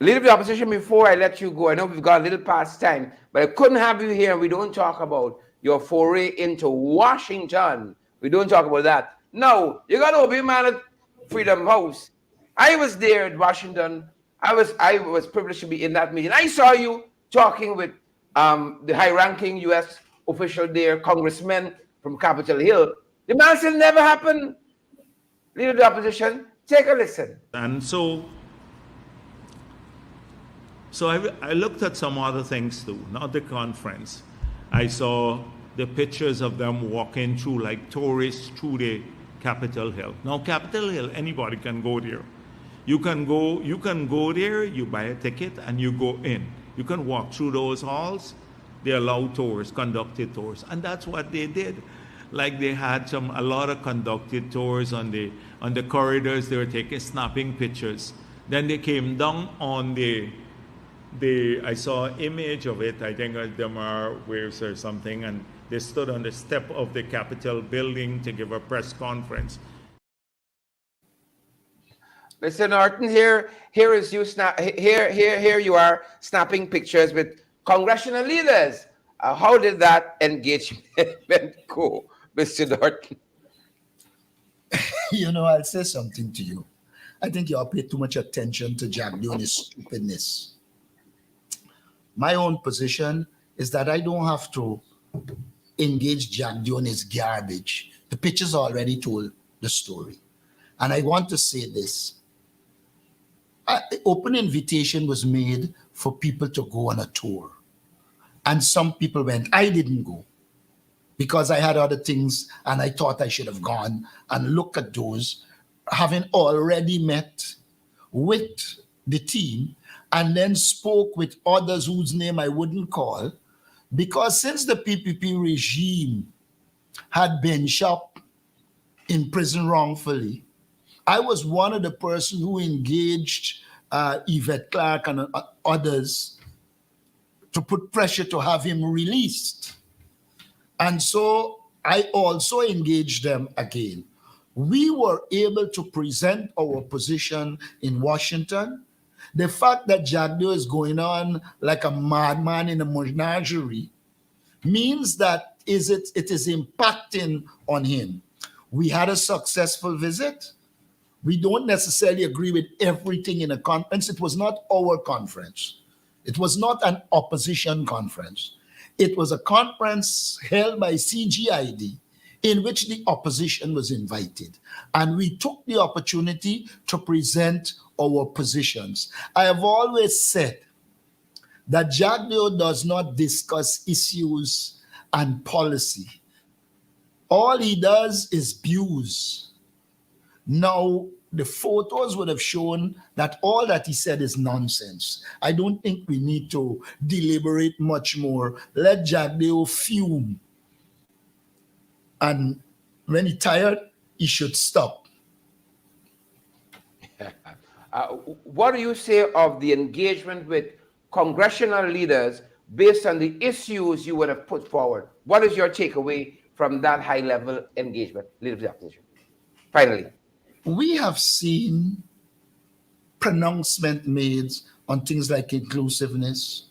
Leader of the opposition, before I let you go, I know we've got a little past time, but I couldn't have you here. We don't talk about your foray into Washington. We don't talk about that. No, you got to be man at Freedom House. I was there at Washington. I was privileged to be in that meeting. I saw you talking with the high-ranking U.S. official there, congressman from Capitol Hill. The man said never happened. Leader of the opposition, take a listen. And so I looked at some other things too, not the conference. I saw the pictures of them walking through like tourists through the Capitol Hill. Now Capitol Hill, anybody can go there. You can go there, you buy a ticket and you go in. You can walk through those halls. They allow tours, conducted tours. And that's what they did. Like they had a lot of conducted tours on the corridors. They were snapping pictures. Then they came down on I saw an image of it, I think at Demar Waves or something, and they stood on the step of the Capitol building to give a press conference. Mr. Norton, here is you here you are snapping pictures with congressional leaders. How did that engagement go, Mr. Norton? You know, I'll say something to you. I think you all pay too much attention to Jack Dion's stupidness. My own position is that I don't have to engage Jack Dion's garbage. The pictures already told the story. And I want to say this. An open invitation was made for people to go on a tour. And some people went. I didn't go because I had other things and I thought I should have gone and look at those, having already met with the team and then spoke with others whose name I wouldn't call, because since the PPP regime had been shot in prison wrongfully, I was one of the persons who engaged Yvette Clarke and others to put pressure to have him released. And so I also engaged them again. We were able to present our position in Washington. The fact that Jack Dio is going on like a madman in a menagerie means that it is impacting on him. We had a successful visit. We don't necessarily agree with everything in a conference. It was not our conference. It was not an opposition conference. It was a conference held by CGID in which the opposition was invited. And we took the opportunity to present our positions. I have always said that Jack Dio does not discuss issues and policy. All he does is views. Now, the photos would have shown that all that he said is nonsense. I don't think we need to deliberate much more. Let Jack Dio fume. And when he's tired, he should stop. What do you say of the engagement with congressional leaders based on the issues you would have put forward? What is your takeaway from that high-level engagement, leader of the opposition? Finally. We have seen pronouncements made on things like inclusiveness,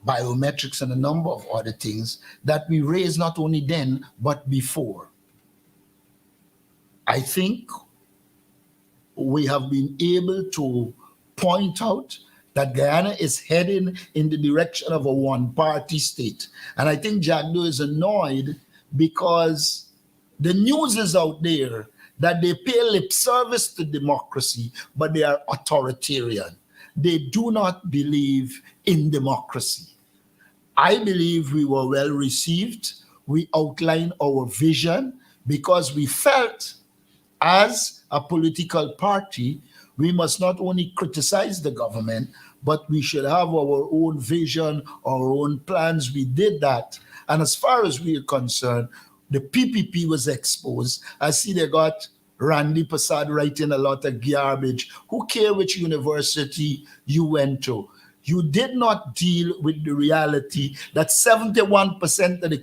biometrics, and a number of other things that we raised not only then, but before. I think we have been able to point out that Guyana is heading in the direction of a one-party state. And I think Jack Dio is annoyed because the news is out there that they pay lip service to democracy, but they are authoritarian. They do not believe in democracy. I believe we were well received. We outlined our vision because we felt as a political party, we must not only criticize the government, but we should have our own vision, our own plans. We did that. And as far as we are concerned, the PPP was exposed. I see they got Randy Prasad writing a lot of garbage. Who cares which university you went to? You did not deal with the reality that 71% of the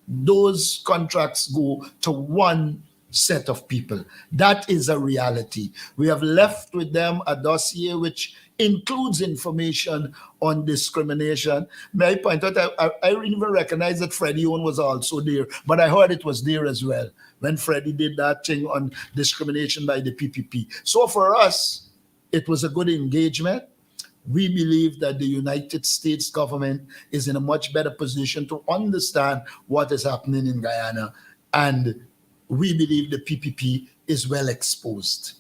those contracts go to one set of people. That is a reality. We have left with them a dossier which includes information on discrimination. May I point out, I didn't even recognize that Freddie Owen was also there, but I heard it was there as well when Freddie did that thing on discrimination by the PPP. So for us, It was a good engagement. We believe that the United States government is in a much better position to understand what is happening in Guyana, and we believe the PPP is well exposed.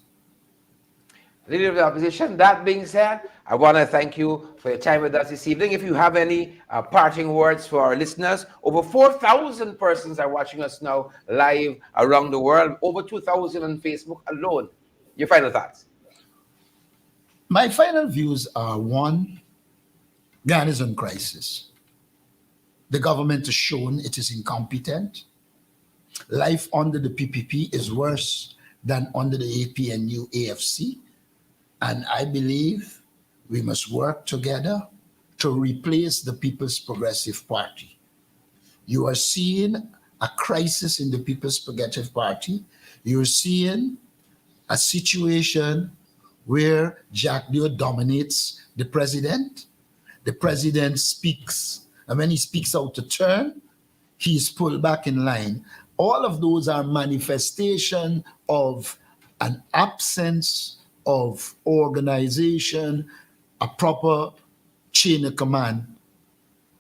Leader of the opposition. That being said, I want to thank you for your time with us this evening. If you have any parting words for our listeners, over 4,000 persons are watching us now live around the world, over 2,000 on Facebook alone. Your final thoughts? My final views are: one, Ghana is in crisis. The government has shown it is incompetent. Life under the PPP is worse than under the APNU AFC. And I believe we must work together to replace the People's Progressive Party. You are seeing a crisis in the People's Progressive Party. You're seeing a situation where Jack Dio dominates the president. The president speaks, and when he speaks out of turn, he's pulled back in line. All of those are manifestation of an absence of organization, a proper chain of command.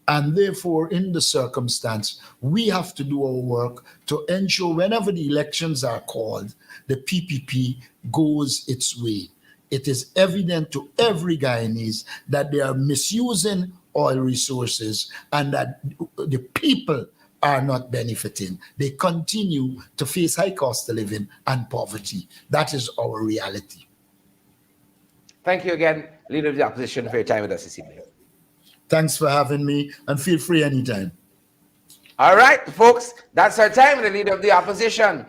And therefore, in the circumstance, we have to do our work to ensure whenever the elections are called, the PPP goes its way. It is evident to every Guyanese that they are misusing oil resources and that the people are not benefiting. They continue to face high cost of living and poverty. That is our reality. Thank you again, Leader of the Opposition, for your time with us this evening. Thanks for having me, and feel free anytime. All right, folks, that's our time with the Leader of the Opposition.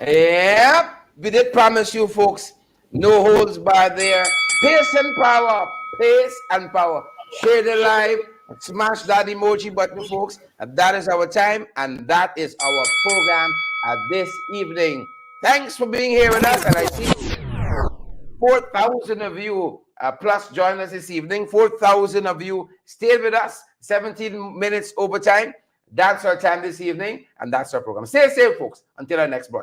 Yep, we did promise you, folks, no holds barred there. Pace and power, pace and power. Share the live, smash that emoji button, folks. And that is our time, and that is our program this evening. Thanks for being here with us, and I see 4,000 of you plus join us this evening. 4,000 of you stayed with us, 17 minutes overtime. That's our time this evening, and that's our program. Stay safe, folks, until our next broadcast.